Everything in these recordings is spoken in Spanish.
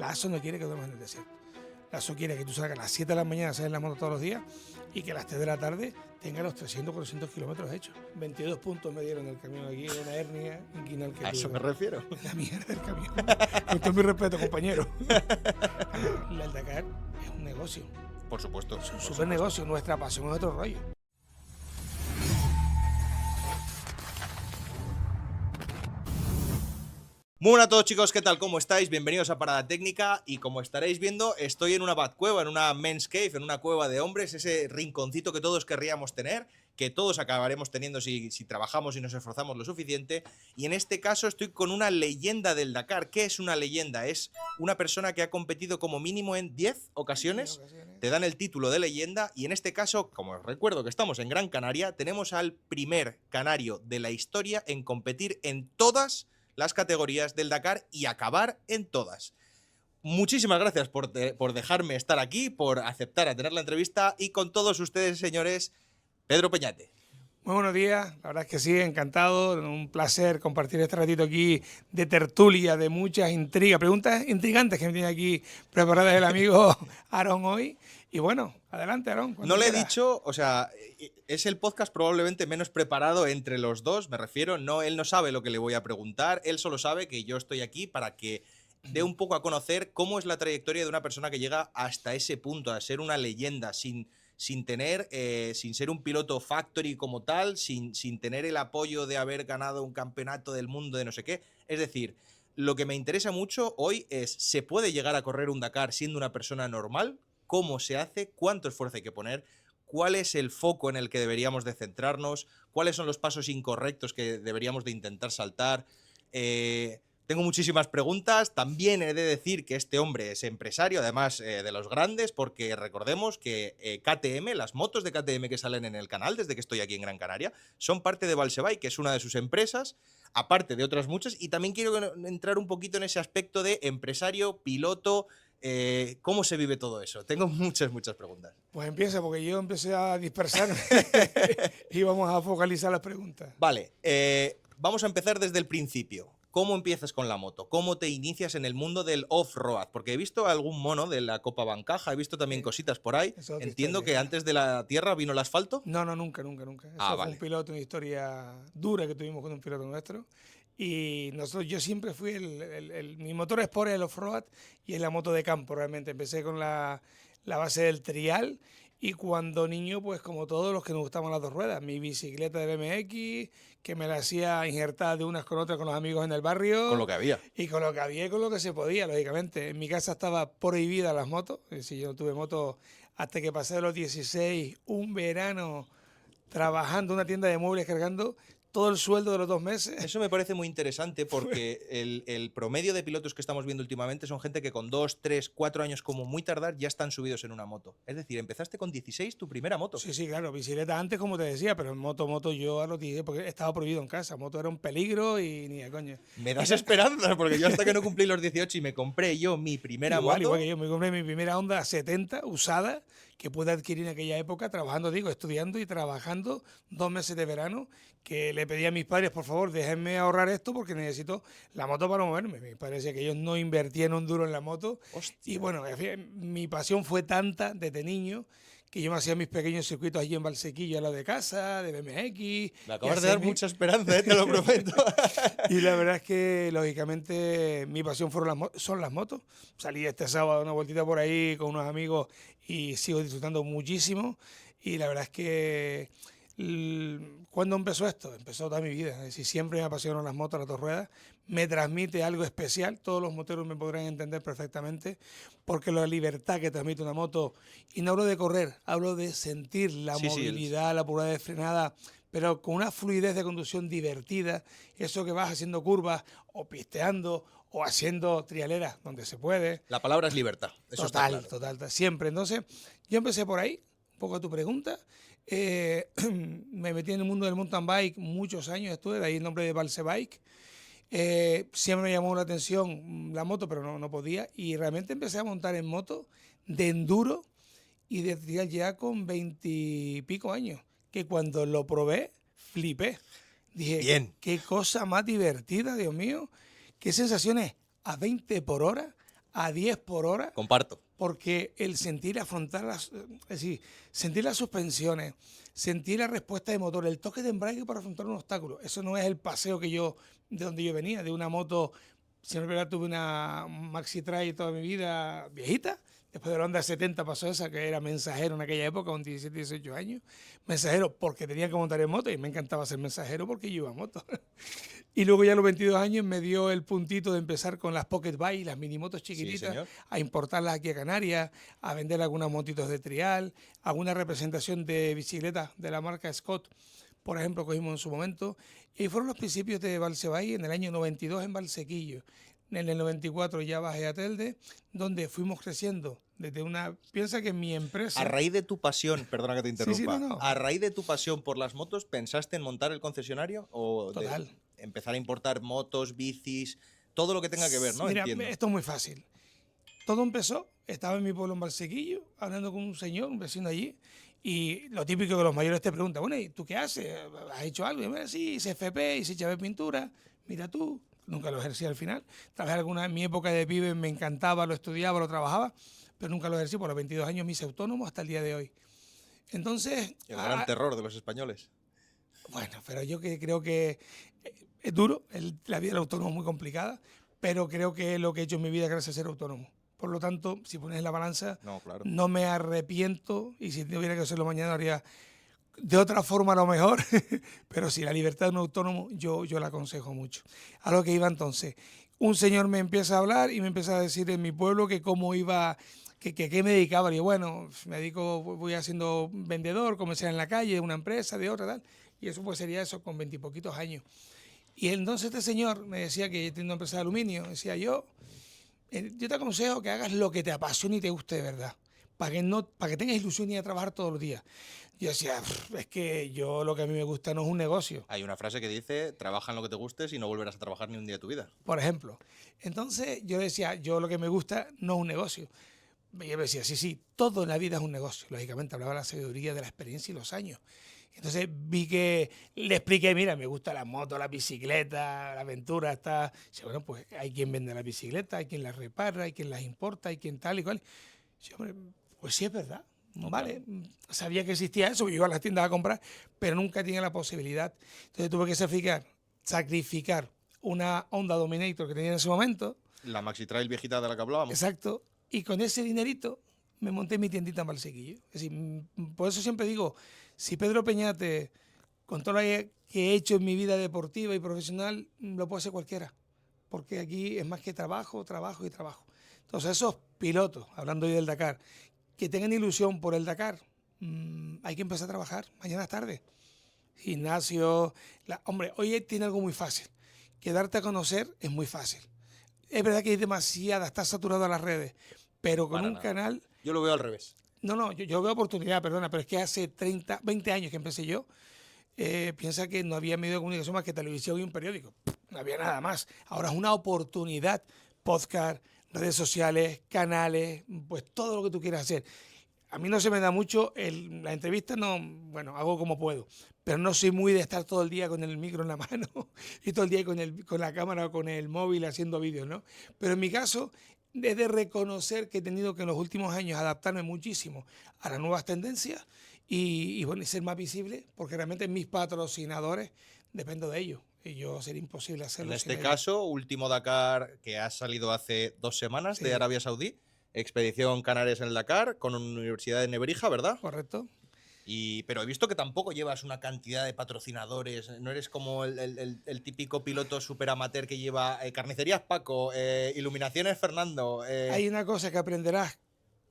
Lasso no quiere que duermas en el desierto. Lasso quiere que tú salgas a las 7 de la mañana, salgas en la moto todos los días y que a las 3 de la tarde tengas los 300, 400 kilómetros hechos. 22 puntos me dieron del camión aquí, una hernia inguinal que A eso tuve. me refiero. La mierda del camión. Con todo mi respeto, compañero. El Dakar es un negocio. Por supuesto. Es un por super supuesto. negocio. Nuestra pasión es otro rollo. Muy buenas a todos, chicos, ¿qué tal? ¿Cómo estáis? Bienvenidos a Parada Técnica. Y como estaréis viendo, estoy en una Batcueva, en una Men's Cave, en una cueva de hombres, ese rinconcito que todos querríamos tener, que todos acabaremos teniendo si trabajamos y nos esforzamos lo suficiente. Y en este caso estoy con una leyenda del Dakar. ¿Qué es una leyenda? Es una persona que ha competido como mínimo en 10 ocasiones. Te dan el título de leyenda y en este caso, como os recuerdo que estamos en Gran Canaria, tenemos al primer canario de la historia en competir en todas las categorías del Dakar y acabar en todas. Muchísimas gracias por dejarme estar aquí, por aceptar a tener la entrevista y con todos ustedes, señores, Pedro Peñate. Muy buenos días, la verdad es que sí, encantado, un placer compartir este ratito aquí de tertulia, de muchas intrigas, preguntas intrigantes que me tiene aquí preparadas el amigo Aarón hoy. Y bueno, adelante, Aarón. No le he quieras. dicho, o sea, es el podcast probablemente menos preparado entre los dos, me refiero, no, él no sabe lo que le voy a preguntar, él solo sabe que yo estoy aquí para que dé un poco a conocer cómo es la trayectoria de una persona que llega hasta ese punto, a ser una leyenda, sin ser un piloto factory como tal, sin tener el apoyo de haber ganado un campeonato del mundo de no sé qué. Es decir, lo que me interesa mucho hoy es, ¿se puede llegar a correr un Dakar siendo una persona normal? ¿Cómo se hace? ¿Cuánto esfuerzo hay que poner? ¿Cuál es el foco en el que deberíamos de centrarnos? ¿Cuáles son los pasos incorrectos que deberíamos de intentar saltar? Tengo muchísimas preguntas. También he de decir que este hombre es empresario, además de los grandes, porque recordemos que KTM, las motos de KTM que salen en el canal desde que estoy aquí en Gran Canaria, son parte de Valsebike, que es una de sus empresas, aparte de otras muchas. Y también quiero entrar un poquito en ese aspecto de empresario, piloto. ¿Cómo se vive todo eso? Tengo muchas preguntas. Pues empieza, porque yo empecé a dispersarme y vamos a focalizar las preguntas. Vale, vamos a empezar desde el principio. ¿Cómo empiezas con la moto? ¿Cómo te inicias en el mundo del off-road? Porque he visto algún mono de la Copa Bancaja, he visto también cositas por ahí. Entiendo historia, que antes de la tierra vino el asfalto. No, nunca. Eso fue vale. un piloto, una historia dura que tuvimos con un piloto nuestro. Y yo siempre fui mi motor Sport es el off-road y es la moto de campo realmente. Empecé con la base del trial y cuando niño, pues como todos los que nos gustaban las dos ruedas, mi bicicleta de BMX, que me la hacía injertar de unas con otras con los amigos en el barrio. Con lo que había. Y con lo que había y con lo que se podía, lógicamente. En mi casa estaba prohibida las motos, es decir, yo no tuve moto hasta que pasé de los 16, un verano trabajando en una tienda de muebles cargando todo el sueldo de los 2 meses. Eso me parece muy interesante porque el promedio de pilotos que estamos viendo últimamente son gente que con 2, 3, 4 años como muy tardar ya están subidos en una moto. Es decir, empezaste con 16 tu primera moto. Sí, claro, bicicleta antes, como te decía, pero en moto yo a los 10, porque estaba prohibido en casa. Moto era un peligro y ni de coño. Me das esperanza, porque yo hasta que no cumplí los 18 y me compré yo mi primera moto. Igual que yo, me compré mi primera Honda 70 usada, que pude adquirir en aquella época, estudiando y trabajando 2 meses de verano, que le pedí a mis padres, por favor, déjenme ahorrar esto porque necesito la moto para moverme. Me parece que ellos no invertían un duro en la moto. Hostia. Y bueno, en fin, mi pasión fue tanta desde niño que yo me hacía mis pequeños circuitos allí en Valsequillo, a la de casa, de BMX. Me acabas de dar mucha esperanza, te lo prometo. Y la verdad es que, lógicamente, mi pasión son las motos. Salí este sábado una vueltita por ahí con unos amigos y sigo disfrutando muchísimo. Y la verdad es que, ¿cuándo empezó esto? Empezó toda mi vida. Es decir, siempre me apasionan las motos, las dos ruedas. Me transmite algo especial. Todos los moteros me podrán entender perfectamente. Porque la libertad que transmite una moto, y no hablo de correr, hablo de sentir la movilidad, la pureza de frenada, pero con una fluidez de conducción divertida, eso que vas haciendo curvas o pisteando o haciendo trialeras donde se puede. La palabra es libertad. Eso está claro. Total, siempre. Entonces, yo empecé por ahí, un poco a tu pregunta. Me metí en el mundo del mountain bike muchos años, estuve, de ahí el nombre de Valsebike. Siempre me llamó la atención la moto, pero no podía. Y realmente empecé a montar en moto de enduro y de trial ya con 20 y pico años, que cuando lo probé, flipé. Dije, bien, qué cosa más divertida, Dios mío. Qué sensaciones a 20 por hora, a 10 por hora, Comparto. porque el sentir afrontar es decir, sentir las suspensiones, sentir la respuesta de motor, el toque de embrague para afrontar un obstáculo, eso no es el paseo de donde yo venía, de una moto. Siempre tuve una Maxi Trail toda mi vida viejita. Después de la Honda 70 pasó esa, que era mensajero en aquella época, con 17, 18 años. Mensajero porque tenía que montar en moto y me encantaba ser mensajero porque yo iba a moto. Y luego ya a los 22 años me dio el puntito de empezar con las Pocket Bike, las minimotos chiquititas, señor. a importarlas aquí a Canarias, a vender algunas motitos de trial, alguna representación de bicicletas de la marca Scott, por ejemplo, cogimos en su momento. Y fueron los principios de Valsebay en el año 92 en Valsequillo. En el 94 ya bajé a Telde, donde fuimos creciendo desde una... Piensa que en mi empresa... A raíz de tu pasión, perdona que te interrumpa, Sí, no. a raíz de tu pasión por las motos, ¿pensaste en montar el concesionario? ¿O Total. empezar a importar motos, bicis, todo lo que tenga que ver, ¿no? Mira, Entiendo. esto es muy fácil. Todo empezó, estaba en mi pueblo en Valsequillo, hablando con un señor, un vecino allí, y lo típico que los mayores te preguntan, bueno, ¿y tú qué haces? ¿Has hecho algo? Y mira, sí, hice FP, hice llave pintura, mira tú, nunca lo ejercí al final. Trabajé en mi época de pibe, me encantaba, lo estudiaba, lo trabajaba, pero nunca lo ejercí. Por los 22 años me hice autónomo hasta el día de hoy. Entonces... El gran terror de los españoles. Bueno, pero yo creo que es duro, la vida del autónomo es muy complicada, pero creo que lo que he hecho en mi vida es gracias a ser autónomo. Por lo tanto, si pones en la balanza, claro. no me arrepiento, y si tuviera que hacerlo mañana, haría de otra forma a lo mejor, pero sí, la libertad de un autónomo yo la aconsejo mucho. A lo que iba entonces, un señor me empieza a hablar y me empieza a decir en mi pueblo que cómo iba, que me dedicaba. Y yo, bueno, me dedico, voy haciendo vendedor, comercial en la calle, de una empresa, de otra, tal. Y eso pues sería eso con 20 y poquitos años. Y entonces este señor me decía que tiene una empresa de aluminio, decía yo te aconsejo que hagas lo que te apasione y te guste de verdad, para que tengas ilusión y ir a trabajar todos los días. Yo decía, es que yo lo que a mí me gusta no es un negocio. Hay una frase que dice, trabaja en lo que te gustes y no volverás a trabajar ni un día de tu vida. Por ejemplo. Entonces yo decía, yo lo que me gusta no es un negocio. Y yo me decía, sí, todo en la vida es un negocio. Lógicamente hablaba de la sabiduría, de la experiencia y los años. Entonces vi que le expliqué, mira, me gusta la moto, la bicicleta, la aventura, está. Dice, bueno, pues hay quien vende la bicicleta, hay quien las repara, hay quien las importa, hay quien tal y cual. Dice, hombre, pues sí es verdad. Vale, sabía que existía eso, yo iba a las tiendas a comprar, pero nunca tenía la posibilidad. Entonces tuve que sacrificar una Honda Dominator que tenía en ese momento. La Maxi Trail viejita de la que hablábamos. Exacto. Y con ese dinerito me monté mi tiendita en Valsequillo. Es decir, por eso siempre digo, si Pedro Peñate, con todo lo que he hecho en mi vida deportiva y profesional, lo puede hacer cualquiera. Porque aquí es más que trabajo, trabajo y trabajo. Entonces esos pilotos, hablando hoy del Dakar, que tengan ilusión por el Dakar, hay que empezar a trabajar mañana tarde. Gimnasio, hombre, hoy tiene algo muy fácil. Que darte a conocer es muy fácil. Es verdad que hay demasiada, está saturado a las redes, pero con un canal... Yo lo veo al revés. No, yo veo oportunidad, perdona, pero es que hace 20 años que empecé yo, piensa que no había medio de comunicación más que televisión y un periódico. No había nada más. Ahora es una oportunidad. Podcast, redes sociales, canales, pues todo lo que tú quieras hacer. A mí no se me da mucho, la entrevista no, bueno, hago como puedo, pero no soy muy de estar todo el día con el micro en la mano y todo el día con la cámara o con el móvil haciendo vídeos, ¿no? Pero en mi caso es de reconocer que he tenido que en los últimos años adaptarme muchísimo a las nuevas tendencias y bueno, y ser más visible, porque realmente mis patrocinadores dependo de ellos. Y yo sería imposible hacerlo. En este caso, último Dakar que ha salido hace 2 semanas de Arabia Saudí. Expedición Canarias en el Dakar con Universidad de Nebrija, ¿verdad? Correcto. Pero he visto que tampoco llevas una cantidad de patrocinadores. No eres como el típico piloto super amateur que lleva carnicerías Paco, iluminaciones Fernando. Hay una cosa que aprenderás,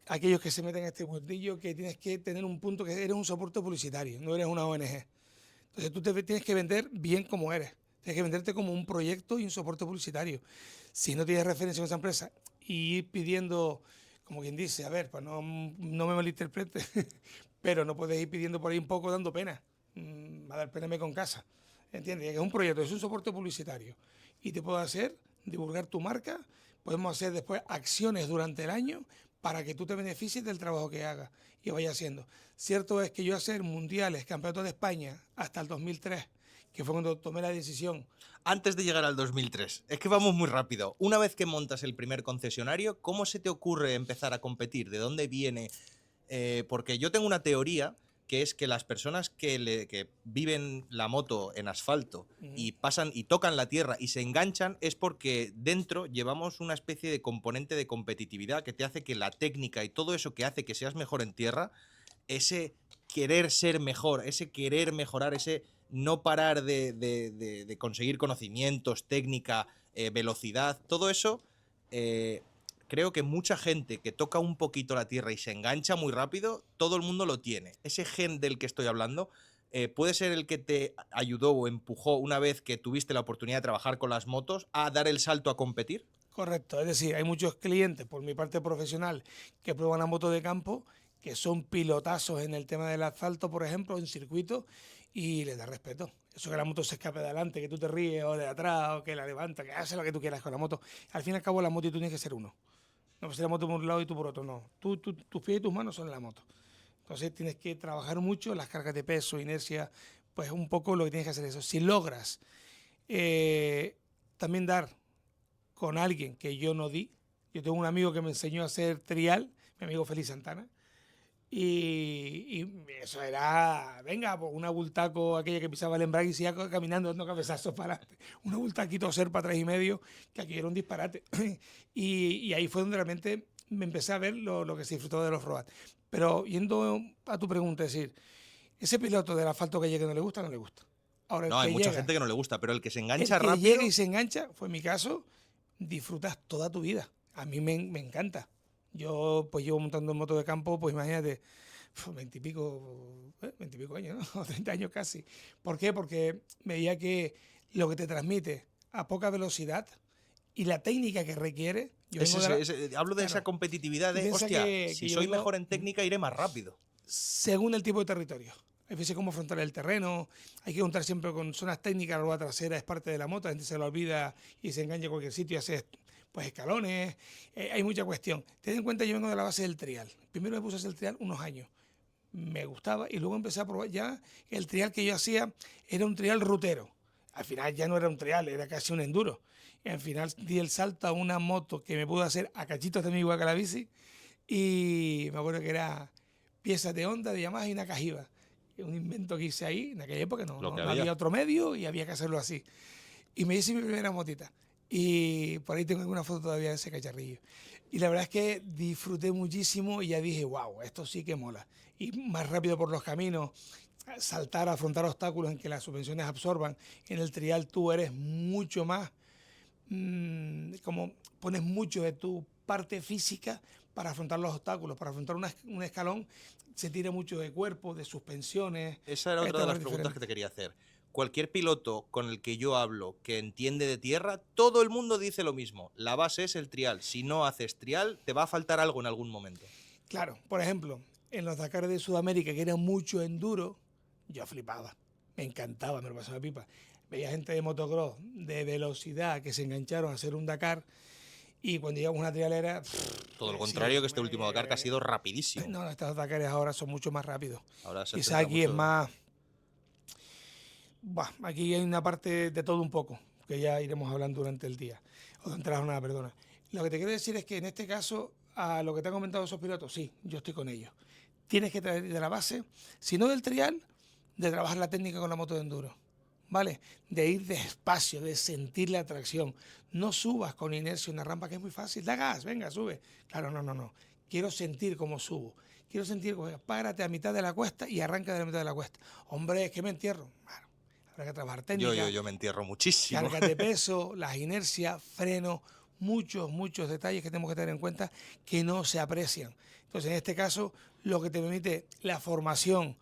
aquellos que se meten en este mundillo, que tienes que tener un punto que eres un soporte publicitario, no eres una ONG. Entonces tú te tienes que vender bien como eres. Tienes que venderte como un proyecto y un soporte publicitario. Si no tienes referencia en esa empresa y ir pidiendo, como quien dice, a ver, pues no me malinterprete, pero no puedes ir pidiendo por ahí un poco dando pena. Va a dar pena con casa. ¿Entiendes? Es un proyecto, es un soporte publicitario. Y te puedo hacer divulgar tu marca, podemos hacer después acciones durante el año para que tú te beneficies del trabajo que hagas y vayas haciendo. Cierto es que yo hacer mundiales, campeonatos de España, hasta el 2003, que fue cuando tomé la decisión. Antes de llegar al 2003, es que vamos muy rápido. Una vez que montas el primer concesionario, ¿cómo se te ocurre empezar a competir? ¿De dónde viene? Porque yo tengo una teoría que es que las personas que viven la moto en asfalto y pasan y tocan la tierra y se enganchan es porque dentro llevamos una especie de componente de competitividad que te hace que la técnica y todo eso que hace que seas mejor en tierra, ese querer ser mejor, ese querer mejorar, ese no parar de conseguir conocimientos, técnica, velocidad, todo eso, creo que mucha gente que toca un poquito la tierra y se engancha muy rápido, todo el mundo lo tiene. Ese gen del que estoy hablando puede ser el que te ayudó o empujó una vez que tuviste la oportunidad de trabajar con las motos a dar el salto a competir. Correcto, es decir, hay muchos clientes, por mi parte profesional, que prueban la moto de campo, que son pilotazos en el tema del asfalto, por ejemplo, en circuito, y les da respeto. Eso que la moto se escape de adelante, que tú te ríes, o de atrás, o que la levanta, que hace lo que tú quieras con la moto. Al fin y al cabo, la moto y tú tienes que ser uno. No pues la moto por un lado y tú por otro, no. Tus pies y tus manos son en la moto. Entonces tienes que trabajar mucho las cargas de peso, inercia, pues un poco lo que tienes que hacer eso. Si logras también dar con alguien que yo no di. Yo tengo un amigo que me enseñó a hacer trial, mi amigo Félix Santana, y eso era, venga, pues una bultaco aquella que pisaba el embrague y seguía caminando dando cabezazos para adelante. Una bultaquito ser para 3,5, que aquí era un disparate. y ahí fue donde realmente me empecé a ver lo que se disfrutó de los road. Pero yendo a tu pregunta, es decir, ese piloto del asfalto que llega no le gusta, no le gusta. Ahora, No, hay mucha gente que no le gusta, pero el que se engancha el que rápido. llega y se engancha, fue mi caso, disfrutas toda tu vida. A mí me encanta. Yo pues llevo montando en moto de campo, pues imagínate, 20 y pico años, ¿no? O 30 años casi. ¿Por qué? Porque veía que lo que te transmite a poca velocidad y la técnica que requiere. Yo vengo Hablo de esa competitividad de, hostia, si soy mejor en técnica iré más rápido. Según el tipo de territorio. Hay veces cómo afrontar el terreno, hay que contar siempre con zonas técnicas, la rueda trasera es parte de la moto, la gente se lo olvida y se engancha a cualquier sitio y hace pues escalones, hay mucha cuestión. Ten en cuenta, yo vengo de la base del trial. Primero me puse a hacer el trial unos años, me gustaba y luego empecé a probar ya el trial que yo hacía era un trial rutero. Al final ya no era un trial, era casi un enduro. Y al final di el salto a una moto que me pudo hacer a cachitos de mi igual que la bici y me acuerdo que era piezas de Honda, de Yamaha y una Cajiva. Un invento que hice ahí, en aquella época no había otro medio y había que hacerlo así. Y me hice mi primera motita. Y por ahí tengo alguna foto todavía de ese cacharrillo. Y la verdad es que disfruté muchísimo y ya dije, wow, esto sí que mola. Y más rápido por los caminos, saltar, afrontar obstáculos en que las suspensiones absorban. En el trial tú eres mucho más, como pones mucho de tu parte física para afrontar los obstáculos, para afrontar un escalón, se tira mucho de cuerpo, de suspensiones. Esa era otra de las preguntas que te quería hacer. Cualquier piloto con el que yo hablo que entiende de tierra, todo el mundo dice lo mismo. La base es el trial. Si no haces trial, te va a faltar algo en algún momento. Claro, por ejemplo, en los Dakar de Sudamérica, que era mucho enduro, yo flipaba. Me encantaba, me lo pasaba pipa. Veía gente de motocross, de velocidad, que se engancharon a hacer un Dakar. Y cuando llegamos a una trialera... Todo lo contrario que este último Dakar que ha sido rapidísimo. No, estos Dakares ahora son mucho más rápidos. Ahora quizás aquí es más... aquí hay una parte de todo un poco, que ya iremos hablando durante el día, o durante la jornada, perdona. Lo que te quiero decir es que en este caso, a lo que te han comentado esos pilotos, sí, yo estoy con ellos. Tienes que traer de la base, si no del trial, de trabajar la técnica con la moto de enduro. ¿Vale? De ir despacio, de sentir la tracción. No subas con inercia una rampa que es muy fácil. Da gas, venga, sube. Claro, no. Quiero sentir cómo subo. Quiero sentir cómo... Párate a mitad de la cuesta y arranca de la mitad de la cuesta. Hombre, es que me entierro. Bueno, habrá que trabajar técnica. Yo me entierro muchísimo. Cargas de peso, las inercias, freno, muchos detalles que tenemos que tener en cuenta que no se aprecian. Entonces, en este caso, lo que te permite la formación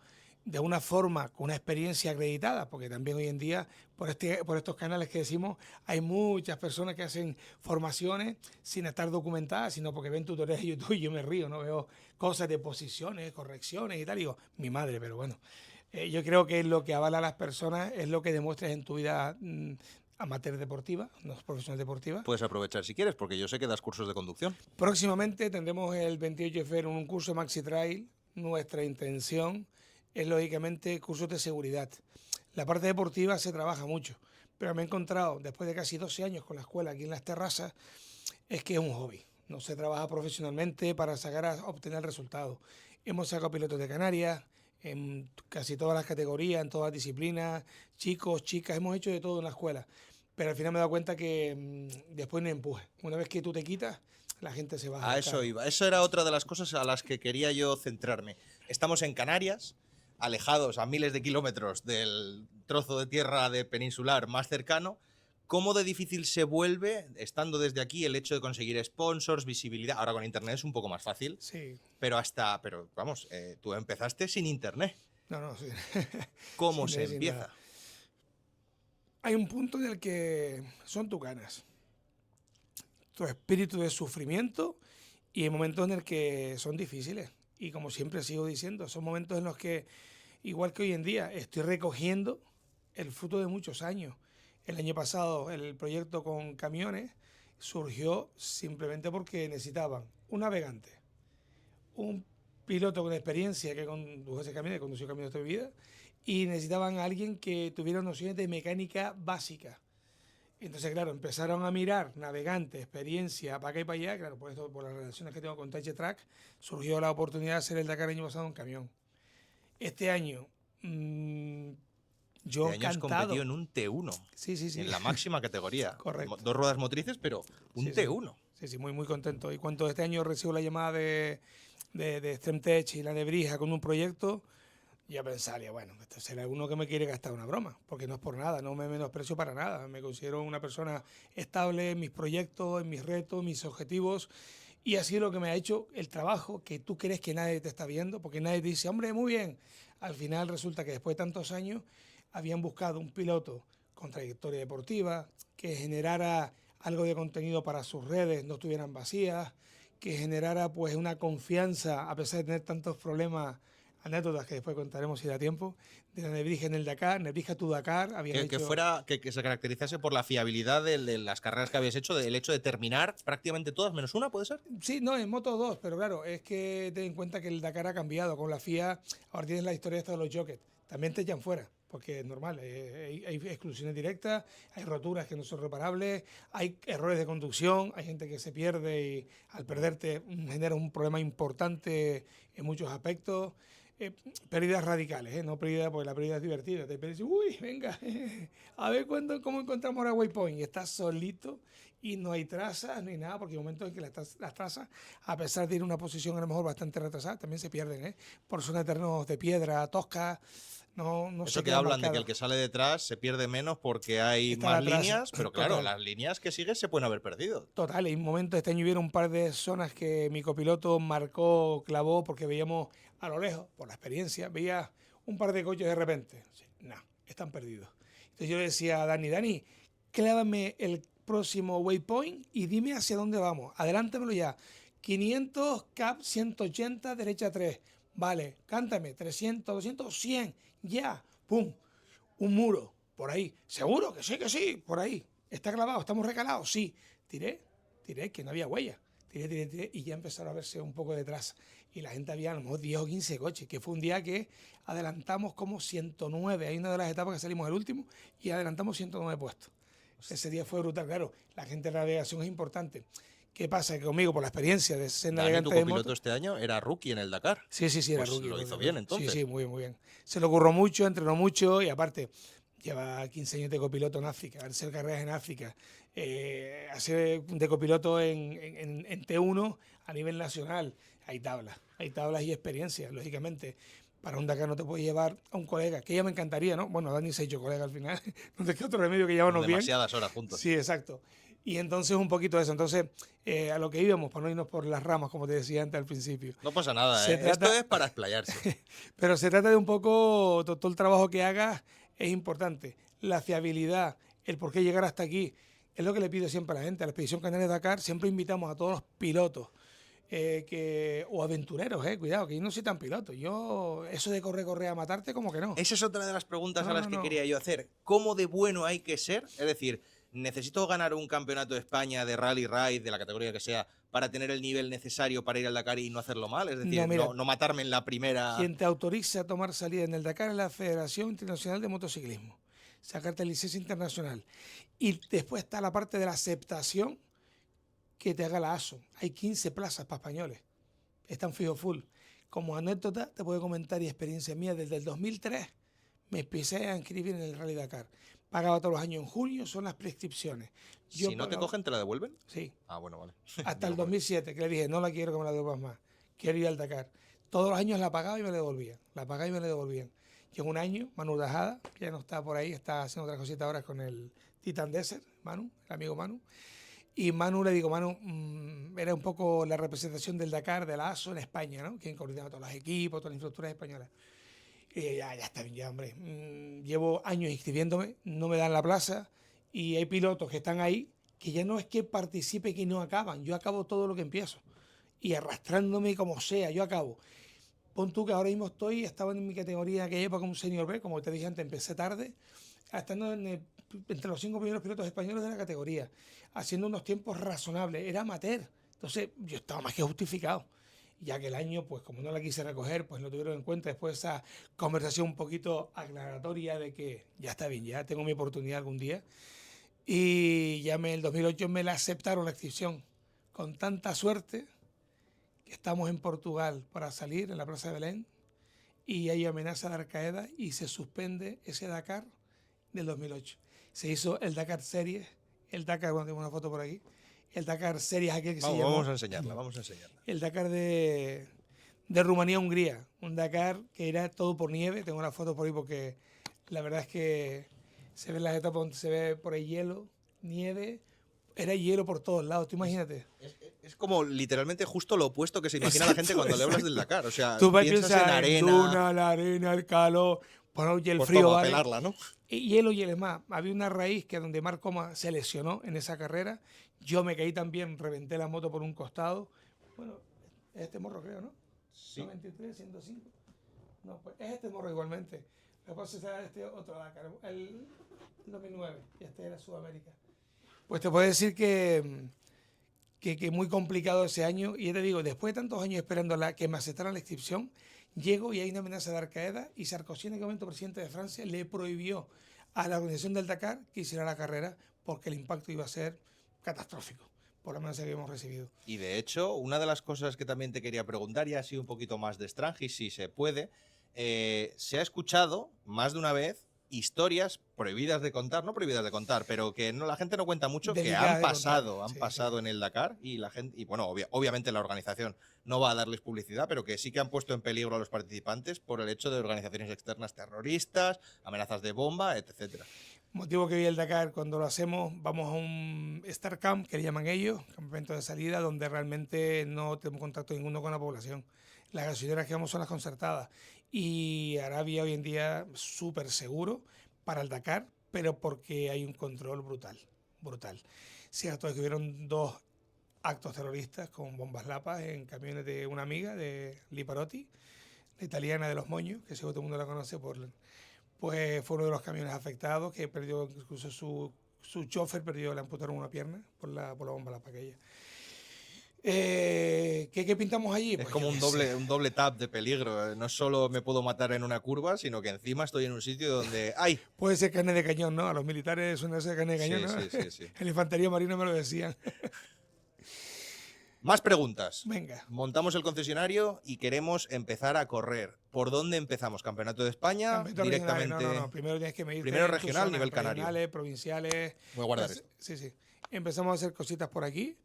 de una forma, con una experiencia acreditada, porque también hoy en día, por estos canales que decimos, hay muchas personas que hacen formaciones sin estar documentadas, sino porque ven tutoriales de YouTube y yo me río, no veo cosas de posiciones, correcciones y tal, y digo, mi madre, pero bueno, yo creo que lo que avala a las personas es lo que demuestres en tu vida amateur deportiva, no profesional deportiva. Puedes aprovechar si quieres, porque yo sé que das cursos de conducción. Próximamente tendremos el 28 de febrero un curso Maxi Trail. Nuestra intención es lógicamente cursos de seguridad. La parte deportiva se trabaja mucho, pero me he encontrado, después de casi 12 años con la escuela aquí en Las Terrazas, es que es un hobby. No se trabaja profesionalmente para obtener resultados. Hemos sacado pilotos de Canarias, en casi todas las categorías, en todas las disciplinas, chicos, chicas, hemos hecho de todo en la escuela. Pero al final me he dado cuenta que después no empuje. Una vez que tú te quitas, la gente se baja. A eso iba. Eso era otra de las cosas a las que quería yo centrarme. Estamos en Canarias, alejados a miles de kilómetros del trozo de tierra de peninsular más cercano. ¿Cómo de difícil se vuelve, estando desde aquí, el hecho de conseguir sponsors, visibilidad? Ahora con internet es un poco más fácil. Sí. Pero vamos, tú empezaste sin internet. No, sí. ¿Cómo Sin se nada, sin empieza? nada. Hay un punto en el que son tus ganas, tu espíritu de sufrimiento, y hay momentos en el que son difíciles. Y como siempre sigo diciendo, son momentos en los que, igual que hoy en día, estoy recogiendo el fruto de muchos años. El año pasado el proyecto con camiones surgió simplemente porque necesitaban un navegante, un piloto con experiencia que condujo ese camión, que condució camiones toda mi vida, y necesitaban a alguien que tuviera nociones de mecánica básica. Entonces, claro, empezaron a mirar navegantes, experiencia, para acá y para allá. Claro, por esto, por las relaciones que tengo con Touch Track, surgió la oportunidad de hacer el Dakar el año pasado en camión. Este año, yo Este año has encantado. competido en un T1. Sí. En la máxima categoría. Correcto. 2 ruedas motrices, pero un Sí. T1. Sí, muy, muy contento. Y cuando este año recibo la llamada de Extreme Tech y la Nebrija con un proyecto, ya pensaría, bueno, este será uno que me quiere gastar una broma, porque no es por nada, no me menosprecio para nada. Me considero una persona estable en mis proyectos, en mis retos, mis objetivos, y así es lo que me ha hecho el trabajo, que tú crees que nadie te está viendo, porque nadie te dice, hombre, muy bien. Al final resulta que después de tantos años habían buscado un piloto con trayectoria deportiva, que generara algo de contenido para sus redes, no estuvieran vacías, que generara pues una confianza, a pesar de tener tantos problemas, anécdotas que después contaremos si da tiempo, de la Nebrija en el Dakar, Nebrija tu Dakar. Que se caracterizase por la fiabilidad de las carreras que habías hecho, del hecho de terminar prácticamente todas, menos una, ¿puede ser? Sí, no, en Moto 2, pero claro, es que ten en cuenta que el Dakar ha cambiado con la FIA. Ahora tienes la historia esta de los jockeys, también te echan fuera, porque es normal, hay exclusiones directas, hay roturas que no son reparables, hay errores de conducción, hay gente que se pierde y al perderte genera un problema importante en muchos aspectos. Pérdidas radicales, no pérdidas, porque la pérdida es divertida. Te pierdes, uy, venga, a ver cómo encontramos ahora Waypoint. Y estás solito y no hay trazas, no hay nada, porque hay momentos en que las trazas, a pesar de ir en una posición a lo mejor bastante retrasada, también se pierden, por zonas de terrenos de piedra, tosca. No Eso se que queda hablan marcado. de que el que sale detrás se pierde menos porque hay Está más atrás, líneas, pero claro, total. las líneas que sigues se pueden haber perdido. Total, hay momentos, este año hubieron un par de zonas que mi copiloto marcó, clavó, porque veíamos a lo lejos, por la experiencia, veía un par de coches de repente. No, están perdidos. Entonces yo le decía a Dani, clávame el próximo waypoint y dime hacia dónde vamos. Adelántamelo ya. 500, cap 180, derecha 3. Vale, cántame, 300, 200, 100, ya. ¡Pum! Un muro, por ahí. ¿Seguro? Que sí, por ahí. ¿Está clavado? ¿Estamos recalados? Sí. Tiré, que no había huella. Tiré y ya empezaron a verse un poco detrás. Y la gente había a lo mejor 10 o 15 coches, que fue un día que adelantamos como 109. Hay una de las etapas que salimos el último y adelantamos 109 puestos. Ese día fue brutal, claro. La gente de la navegación es importante. ¿Qué pasa? Que conmigo, por la experiencia de ser navegante tu de copiloto moto, este año era rookie en el Dakar. Sí, era Pues rookie. lo hizo bien, entonces. Sí, muy bien. Se le ocurrió mucho, entrenó mucho y aparte lleva 15 años de copiloto en África, hacer carreras en África, hacer de copiloto en T1 a nivel nacional. Hay tablas y experiencia, lógicamente. Para un Dakar no te puedes llevar a un colega, que ya me encantaría, ¿no? Bueno, Dani se ha hecho colega al final, no te queda otro remedio que llevarnos bien. Demasiadas horas juntos. Sí, exacto. Y entonces un poquito de eso. Entonces, a lo que íbamos, para no irnos por las ramas, como te decía antes al principio. No pasa nada, Trata... Esto es para explayarse. Pero se trata de un poco, todo el trabajo que hagas es importante. La fiabilidad, el por qué llegar hasta aquí, es lo que le pido siempre a la gente. A la Expedición Canaria de Dakar siempre invitamos a todos los pilotos o aventureros, cuidado, que yo no soy tan piloto. Yo, eso de correr a matarte, como que no. Esa es otra de las preguntas a las que quería yo hacer. ¿Cómo de bueno hay que ser? Es decir, necesito ganar un campeonato de España de Rally Ride, de la categoría que sea, para tener el nivel necesario para ir al Dakar y no hacerlo mal? Es decir, No, mira, no matarme en la primera... quien te autoriza a tomar salida en el Dakar es la Federación Internacional de Motociclismo. Sacarte licencia internacional. Y después está la parte de la aceptación que te haga la ASO. Hay 15 plazas para españoles. Están fijo full. Como anécdota, te puedo comentar y experiencia mía, desde el 2003 me empecé a inscribir en el Rally Dakar. Pagaba todos los años en junio, son las prescripciones. Si no te cogen, ¿te la devuelven? Sí. Ah, bueno, vale. Hasta el 2007, que le dije, no la quiero que me la devuelvas más. Quiero ir al Dakar. Todos los años la pagaba y me la devolvían. La pagaba y me la devolvían. Y en un año, Manu Dajada, que ya no está por ahí, está haciendo otras cositas ahora con el Titan Desert, Manu, el amigo Manu. Y Manu, le digo, Manu, era un poco la representación del Dakar, de la ASO en España, ¿no? Quien coordinaba todos los equipos, todas las infraestructuras españolas. Y ya está bien, ya, hombre. Llevo años inscribiéndome, no me dan la plaza y hay pilotos que están ahí que ya no es que participe que no acaban. Yo acabo todo lo que empiezo y arrastrándome como sea, yo acabo. Pon tú que ahora mismo estaba en mi categoría en aquella época como un senior B, como te dije antes, empecé tarde, estando entre los 5 primeros pilotos españoles de la categoría, haciendo unos tiempos razonables, era amateur. Entonces yo estaba más que justificado. Ya que el año, pues como no la quise recoger, pues lo tuvieron en cuenta después de esa conversación un poquito aclaratoria de que ya está bien, ya tengo mi oportunidad algún día. Y ya en el 2008 me la aceptaron la inscripción con tanta suerte que estamos en Portugal para salir en la Plaza de Belén y hay amenaza de Arcaeda y se suspende ese Dakar del 2008. Se hizo el Dakar Series, el Dakar, bueno, tengo una foto por aquí, el Dakar Series aquel que se llamó. Vamos a enseñarla, vamos a enseñarla. El Dakar de Rumanía-Hungría, un Dakar que era todo por nieve, tengo la foto por ahí porque la verdad es que se ven las etapas donde se ve por ahí hielo, nieve, era hielo por todos lados, tú imagínate. Es como literalmente justo lo opuesto que se imagina la gente cuando le hablas del Dakar. O sea, tú piensas en arena. Duna, la arena, el calor, bueno, y el Pues frío. toma, ¿vale? pelarla, ¿no? Y hielo y el más. Había una raíz que donde Marc Coma se lesionó en esa carrera. Yo me caí también, reventé la moto por un costado. Bueno, es este morro creo, ¿no? Sí. 93, 105. No, pues es este morro igualmente. Lo que pasa es que este otro Dakar, el 2009, y este era Sudamérica. Pues te puedo decir que muy complicado ese año. Y ya te digo, después de tantos años esperando que me aceptaran la inscripción, llego y hay una amenaza de Arcaeda y Sarkozy, en aquel momento presidente de Francia, le prohibió a la organización del Dakar que hiciera la carrera porque el impacto iba a ser catastrófico, por la amenaza que habíamos recibido. Y de hecho, una de las cosas que también te quería preguntar, y así un poquito más de Strange, si se puede, se ha escuchado más de una vez historias prohibidas de contar, no prohibidas de contar, pero que no, la gente no cuenta mucho, que han pasado en el Dakar y la gente, y bueno, obviamente la organización no va a darles publicidad, pero que sí que han puesto en peligro a los participantes por el hecho de organizaciones externas terroristas, amenazas de bomba, etcétera. Motivo que vi el Dakar, cuando lo hacemos, vamos a un Star Camp, que le llaman ellos, campamento de salida, donde realmente no tenemos contacto ninguno con la población. Las gasolineras que vamos son las concertadas. Y Arabia hoy en día súper seguro para el Dakar, pero porque hay un control brutal, brutal. Cierto es que hubieron 2 actos terroristas con bombas lapas en camiones de una amiga de Liparotti, la italiana de los moños, que seguro todo el mundo la conoce pues fue uno de los camiones afectados, que perdió incluso su chofer, le amputaron una pierna por la bomba lapa aquella. ¿Qué pintamos allí? Es pues como un doble tap de peligro. No solo me puedo matar en una curva, sino que encima estoy en un sitio donde ¡ay! Puede ser carne de cañón, ¿no? A los militares suena ser carne de cañón, ¿no? Sí. En la infantería marina me lo decían. Más preguntas. Venga. Montamos el concesionario y queremos empezar a correr. ¿Por dónde empezamos? ¿Campeonato de España? Campeonato directamente. No. Primero tienes que medirte. Primero regional, nivel canario. Regionales, provinciales. Voy a guardar esto. Sí. Empezamos a hacer cositas por aquí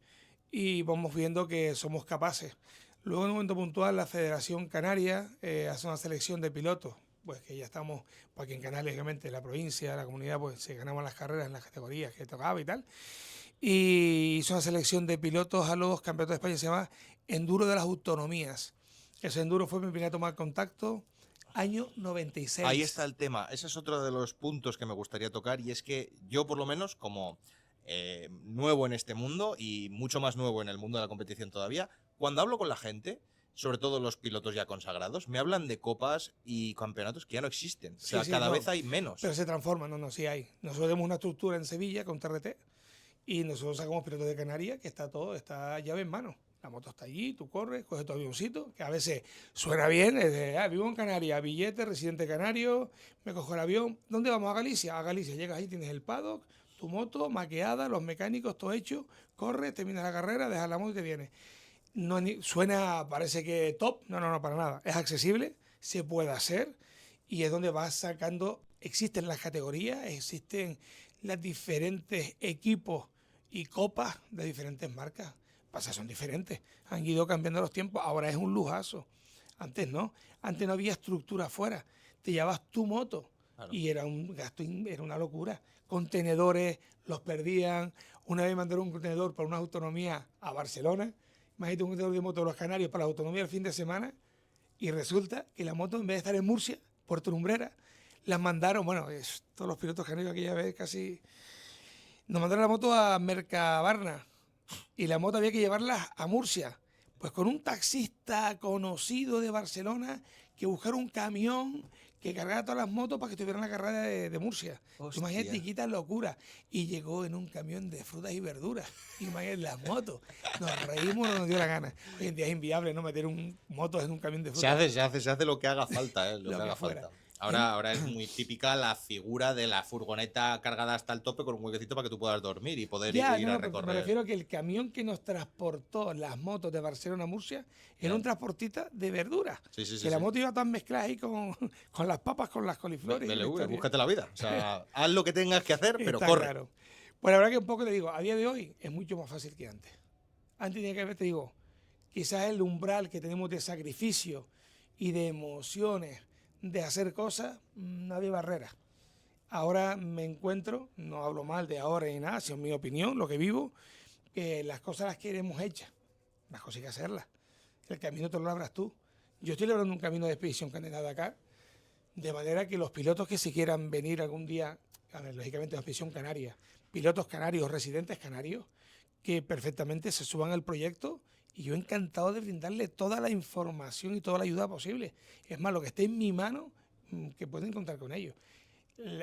y vamos viendo que somos capaces. Luego, en un momento puntual, la Federación Canaria hace una selección de pilotos. Pues que ya estamos, porque en Canarias, obviamente, la provincia, la comunidad, pues se ganaban las carreras en las categorías que tocaba y tal. Y hizo una selección de pilotos a los campeonatos de España, se llama Enduro de las Autonomías. Ese Enduro fue mi primera toma de contacto, año 96. Ahí está el tema. Ese es otro de los puntos que me gustaría tocar, y es que yo, por lo menos, como nuevo en este mundo y mucho más nuevo en el mundo de la competición todavía, cuando hablo con la gente, sobre todo los pilotos ya consagrados, me hablan de copas y campeonatos que ya no existen. O sea, cada vez hay menos. Pero se transforman, sí hay. Nosotros tenemos una estructura en Sevilla con TRT, Y nosotros sacamos pilotos de Canarias, que está todo, está llave en mano. La moto está allí, tú corres, coges tu avioncito, que a veces suena bien, es de, vivo en Canarias, billete, residente canario, me cojo el avión. ¿Dónde vamos? A Galicia. A Galicia, llegas ahí, tienes el paddock, tu moto, maqueada, los mecánicos, todo hecho, corres, terminas la carrera, dejas la moto y te vienes. No, suena, parece que top, no, para nada. Es accesible, se puede hacer y es donde vas sacando, existen las categorías, existen los diferentes equipos y copas de diferentes marcas. Pasa, son diferentes, han ido cambiando los tiempos, ahora es un lujazo. Antes no, antes no había estructura afuera, te llevabas tu moto Claro. y era un gasto, era una locura. Contenedores los perdían, una vez mandaron un contenedor para una autonomía a Barcelona, imagínate un contenedor de moto de los Canarios para la autonomía el fin de semana y resulta que la moto en vez de estar en Murcia, Puerto Lumbrera, las mandaron, bueno, todos los pilotos canarios aquella vez casi, nos mandaron la moto a Mercabarna y la moto había que llevarla a Murcia. Pues con un taxista conocido de Barcelona que buscara un camión que cargara todas las motos para que tuvieran la carrera de Murcia. Hostia. Imagínate, quita locura. Y llegó en un camión de frutas y verduras. Imagínate las motos. Nos reímos, no nos dio la gana. Hoy en día es inviable no meter motos en un camión de frutas. Se hace lo que haga falta, lo que Lo que haga fuera. falta. Ahora es muy típica la figura de la furgoneta cargada hasta el tope con un huequecito para que tú puedas dormir y poder Ya, ir no, a no, pero me recorrer. refiero a que el camión que nos transportó las motos de Barcelona a Murcia era Ya. un transportista de verduras. Sí, sí, sí, Que la sí. moto iba tan mezclada ahí con las papas, con las coliflores. y la BLV, historia. búscate la vida. O sea, haz lo que tengas que hacer, pero Está corre. claro. Pues la verdad que un poco te digo, a día de hoy es mucho más fácil que antes. Antes tenía que haber, te digo, quizás el umbral que tenemos de sacrificio y de emociones, de hacer cosas, no había barrera. Ahora me encuentro, no hablo mal de ahora ni nada, sino mi opinión, lo que vivo, que las cosas las queremos hechas, las cosas hay que hacerlas. El camino te lo labras tú. Yo estoy labrando un camino de expedición Canadá Dakar, de manera que los pilotos que se quieran venir algún día, a ver, lógicamente la expedición canaria, pilotos canarios, residentes canarios, que perfectamente se suban al proyecto y yo encantado de brindarle toda la información y toda la ayuda posible. Es más, lo que esté en mi mano, que pueden contar con ellos.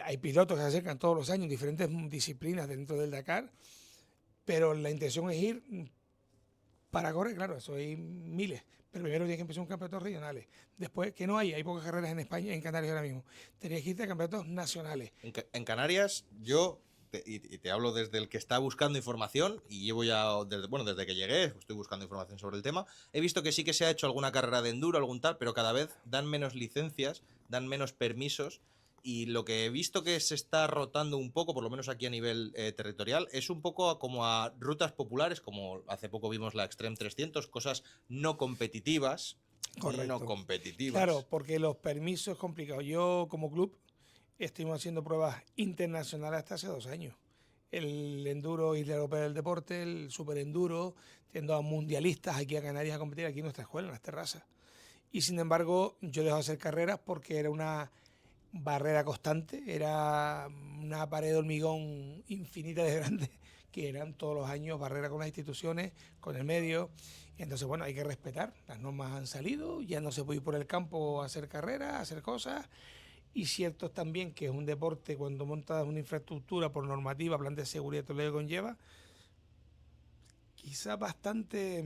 Hay pilotos que se acercan todos los años en diferentes disciplinas dentro del Dakar, pero la intención es ir para correr, claro, eso hay miles. Pero primero tienes que empezar un campeonatos regionales. Después, que no hay pocas carreras en España, en Canarias ahora mismo. Tenías que irte a campeonatos nacionales. En Canarias, y te hablo desde el que está buscando información, y llevo ya, desde que llegué, estoy buscando información sobre el tema. He visto que sí que se ha hecho alguna carrera de enduro, algún tal, pero cada vez dan menos licencias, dan menos permisos. Y lo que he visto que se está rotando un poco, por lo menos aquí a nivel territorial, es un poco como a rutas populares, como hace poco vimos la Extreme 300, cosas no competitivas. Correcto. No competitivas. Claro, porque los permisos es complicado. Yo, como club, estuvimos haciendo pruebas internacionales hasta hace 2 años. El enduro Isla Europea del Deporte, el super enduro, teniendo a mundialistas aquí a Canarias a competir aquí en nuestra escuela, en las terrazas. Y sin embargo, yo dejé de hacer carreras porque era una barrera constante, era una pared de hormigón infinita de grande, que eran todos los años barrera con las instituciones, con el medio. Y entonces, bueno, hay que respetar. Las normas han salido, ya no se puede ir por el campo a hacer carreras, a hacer cosas. Y cierto es también que es un deporte, cuando montas una infraestructura por normativa, plan de seguridad, todo lo que conlleva, quizás bastante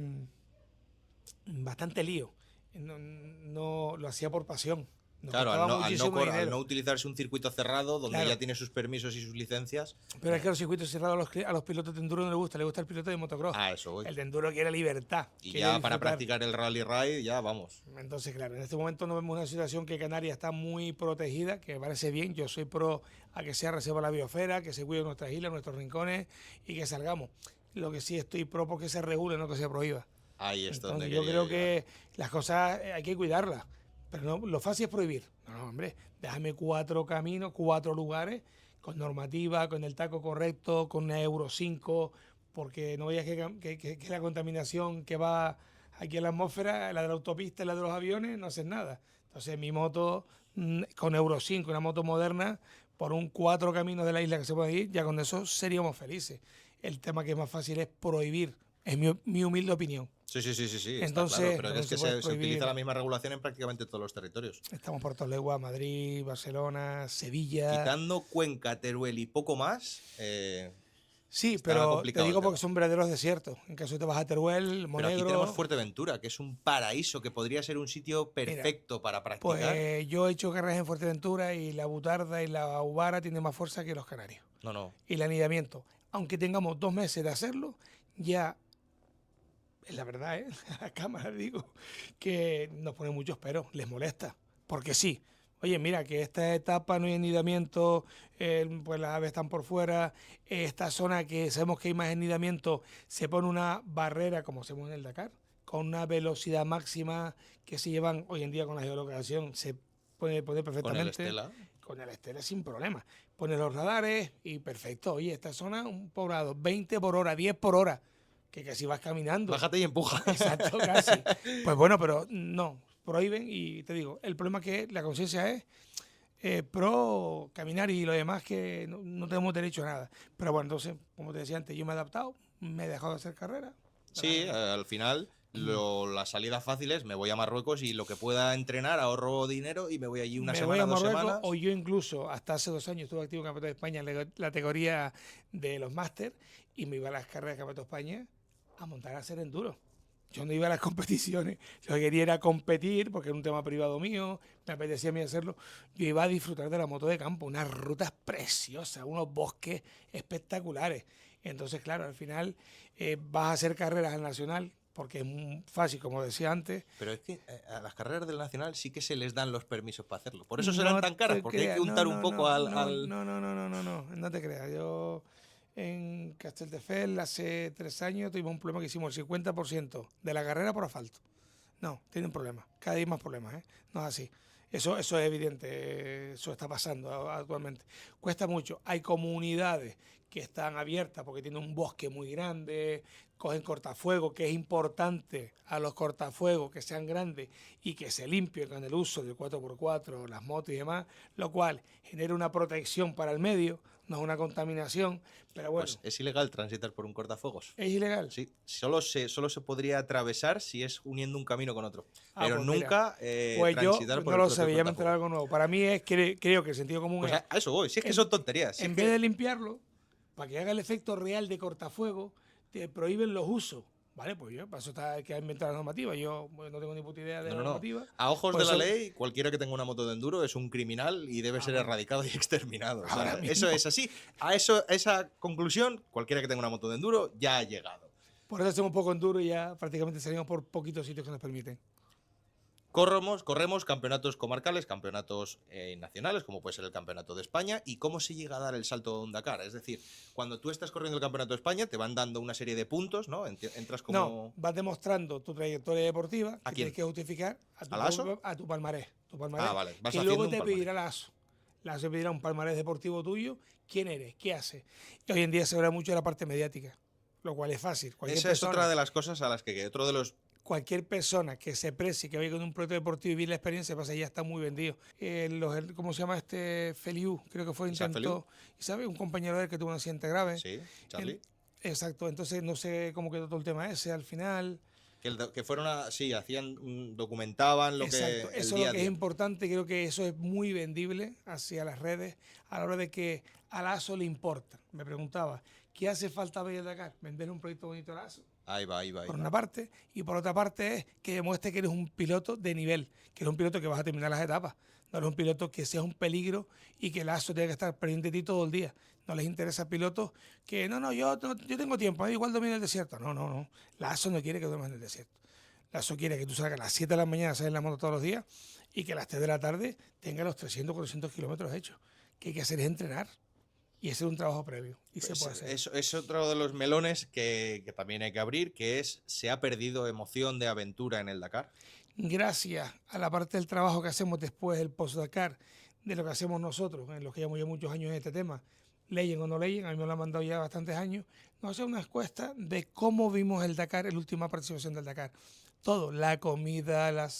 lío. No lo hacía por pasión. Claro, al no dinero. utilizarse un circuito cerrado donde Claro. ya tiene sus permisos y sus licencias. Pero es que los circuitos cerrados a los pilotos de enduro no les gusta el piloto de motocross. A eso voy. El de enduro quiere libertad. Y quiere ya para disfrutar. practicar el rally ride, ya vamos. Entonces, claro, en este momento no vemos una situación que Canarias está muy protegida, que me parece bien. Yo soy pro a que sea reserva la biosfera, que se cuide nuestras islas, nuestros rincones y que salgamos. Lo que sí estoy pro porque se regule, no que se prohíba. Ahí está Entonces, donde yo quería creo llegar. que las cosas hay que cuidarlas. Pero no, lo fácil es prohibir. No, hombre, déjame 4 caminos, 4 lugares, con normativa, con el taco correcto, con una Euro 5, porque no veas que la contaminación que va aquí en la atmósfera, la de la autopista y la de los aviones, no hacen nada. Entonces mi moto con Euro 5, una moto moderna, por un 4 caminos de la isla que se puede ir, ya con eso seríamos felices. El tema que es más fácil es prohibir, es mi humilde opinión. Sí, está Entonces, claro, pero no es que se puede se prohibir. utiliza la misma regulación en prácticamente todos los territorios. Estamos por Toledo, Madrid, Barcelona, Sevilla. Quitando Cuenca, Teruel y poco más, Sí, Está pero te complicado el digo tema. porque son verdaderos desiertos. En caso te vas a Teruel, Pero aquí tenemos Monegro. Fuerteventura, que es un paraíso, que podría ser un sitio Mira, perfecto para practicar. pues yo he hecho carreras en Fuerteventura y la butarda y la ubara tienen más fuerza que los canarios. No, no. Y el anidamiento, aunque tengamos 2 meses de hacerlo, ya, es la verdad, ¿eh? A la cámara digo, que nos pone muchos peros, les molesta. Porque sí, oye, mira, que esta etapa no hay anidamiento, pues las aves están por fuera, esta zona que sabemos que hay más anidamiento, se pone una barrera, como hacemos en el Dakar, con una velocidad máxima que se llevan hoy en día con la geolocalización, se puede poner Con el perfectamente Estela. con el Estela sin problema. Pone los radares y perfecto. Oye, esta zona, un poblado, 20 por hora, 10 por hora, que casi vas caminando. Bájate y empuja. Exacto, casi. Pues bueno, pero no, prohíben y te digo, el problema es que la conciencia es pro caminar y lo demás que no tenemos derecho a nada. Pero bueno, entonces, como te decía antes, yo me he adaptado, me he dejado de hacer carrera. Sí, al final las salidas fáciles, me voy a Marruecos y lo que pueda entrenar, ahorro dinero y me voy allí una Me voy semana, a 2 Marruecos, semanas. o yo incluso hasta hace 2 años estuve activo en el Campeonato de España en la categoría de los máster y me iba a las carreras del Campeonato de España a montar a hacer enduro. Yo no iba a las competiciones, yo quería era competir porque era un tema privado mío, me apetecía a mí hacerlo. Yo iba a disfrutar de la moto de campo, unas rutas preciosas, unos bosques espectaculares. Entonces, claro, al final vas a hacer carreras al Nacional porque es muy fácil, como decía antes. Pero es que a las carreras del Nacional sí que se les dan los permisos para hacerlo. Por eso serán No tan caras, te porque hay que creas, no, untar un no, poco no, al, no, al... no, no, no, no, no, no, no te creas. Yo en Castelldefels hace 3 años tuvimos un problema que hicimos el 50% de la carrera por asfalto. No, tiene un problema. Cada día hay más problemas, ¿eh? No es así. Eso es evidente, eso está pasando actualmente. Cuesta mucho. Hay comunidades que están abiertas porque tienen un bosque muy grande, cogen cortafuegos, que es importante a los cortafuegos que sean grandes y que se limpien con el uso del 4x4, las motos y demás, lo cual genera una protección para el medio, no es una contaminación, pero bueno, Pues es ilegal transitar por un cortafuegos. es ilegal. Sí, solo se podría atravesar si es uniendo un camino con otro. Ah, Pero pues mira, nunca pues yo transitar por no el lo propio sabía, ya me enteré cortafuegos. algo nuevo. Para mí es, creo que el sentido común Pues es, a eso voy, si es que en, son tonterías. Si es en que vez de limpiarlo, para que haga el efecto real de cortafuego, te prohíben los usos. Vale, pues yo, para eso está que ha inventado la normativa. Yo no tengo ni puta idea de No, la no, no. normativa. A ojos Por de la eso, ley, cualquiera que tenga una moto de enduro es un criminal y debe ser bueno, erradicado y exterminado. O sea, ahora eso mismo. es así. A esa conclusión, cualquiera que tenga una moto de enduro ya ha llegado. Por eso hacemos poco enduro y ya prácticamente salimos por poquitos sitios que nos permiten. Corremos campeonatos comarcales, campeonatos nacionales, como puede ser el Campeonato de España, y cómo se llega a dar el salto de un Dakar. Es decir, cuando tú estás corriendo el Campeonato de España, te van dando una serie de puntos, ¿no? Entras como... No, vas demostrando tu trayectoria deportiva, ¿A que quién? tienes que justificar ¿Al ASO? a tu palmarés. Ah, vale. Vas Que haciendo luego un te palmarés. pedirá la ASO. La ASO pedirá un palmarés deportivo tuyo. ¿Quién eres? ¿Qué haces? Y hoy en día se habla mucho de la parte mediática, lo cual es fácil. Esa es otra de las cosas a las que otro de los... Cualquier persona que se precie, que vaya con un proyecto deportivo y vive la experiencia, pasa ya está muy vendido. ¿Cómo se llama este? Feliu, creo que fue, Isaac Feliu. intentó, y sabe, un compañero de él que tuvo un accidente grave. Sí, Charlie. Exacto, entonces no sé cómo quedó todo el tema ese al final. Que fueron sí, documentaban lo Exacto, que el eso es día lo a que es día. importante, creo que eso es muy vendible hacia las redes a la hora de que al ASO le importa. Me preguntaba, ¿qué hace falta ver el Dakar? Vender un proyecto bonito al ASO. Ahí va, ahí va, ahí Por va. una parte, y por otra parte es que demuestre que eres un piloto de nivel, que eres un piloto que vas a terminar las etapas, no eres un piloto que sea un peligro y que el ASO tenga que estar pendiente de ti todo el día. No les interesa pilotos que, yo tengo tiempo, a mí igual domino el desierto. No. La ASO no quiere que duermas en el desierto. La ASO quiere que tú salgas a las 7 de la mañana, salgas en la moto todos los días y que a las 3 de la tarde tengas los 300, 400 kilómetros hechos. Que hay que hacer es entrenar y hacer un trabajo previo. Y se puede hacer. Eso es otro de los melones que también hay que abrir, que es, ¿se ha perdido emoción de aventura en el Dakar? Gracias a la parte del trabajo que hacemos después del post-Dakar, de lo que hacemos nosotros, en los que llevamos ya muchos años en este tema, leyen o no leyen, a mí me lo han mandado ya bastantes años, nos hace una encuesta de cómo vimos el Dakar, la última participación del Dakar. Todo, la comida, el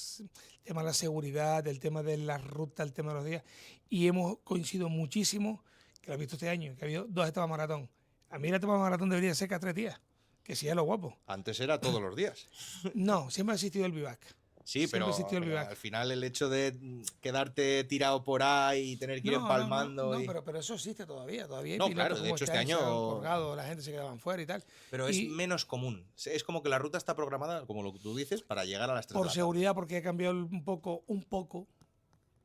tema de la seguridad, el tema de la ruta, el tema de los días, y hemos coincidido muchísimo, que lo he visto este año, que ha habido 2 etapas maratón. A mí la etapa maratón debería ser cada 3 días, que sea lo guapo. Antes era todos los días. No, siempre ha existido el vivac. Sí, Siempre existió el pero vivac. al final el hecho de quedarte tirado por ahí y tener que ir empalmando y... Pero eso existe todavía. Todavía hay No, pilotos claro, de como hecho este este año se han año... colgado, la gente se quedaban fuera y tal. Pero es Y menos común. Es como que la ruta está programada, como lo que tú dices, para llegar a las 3 de por la tarde. seguridad, porque ha cambiado un poco,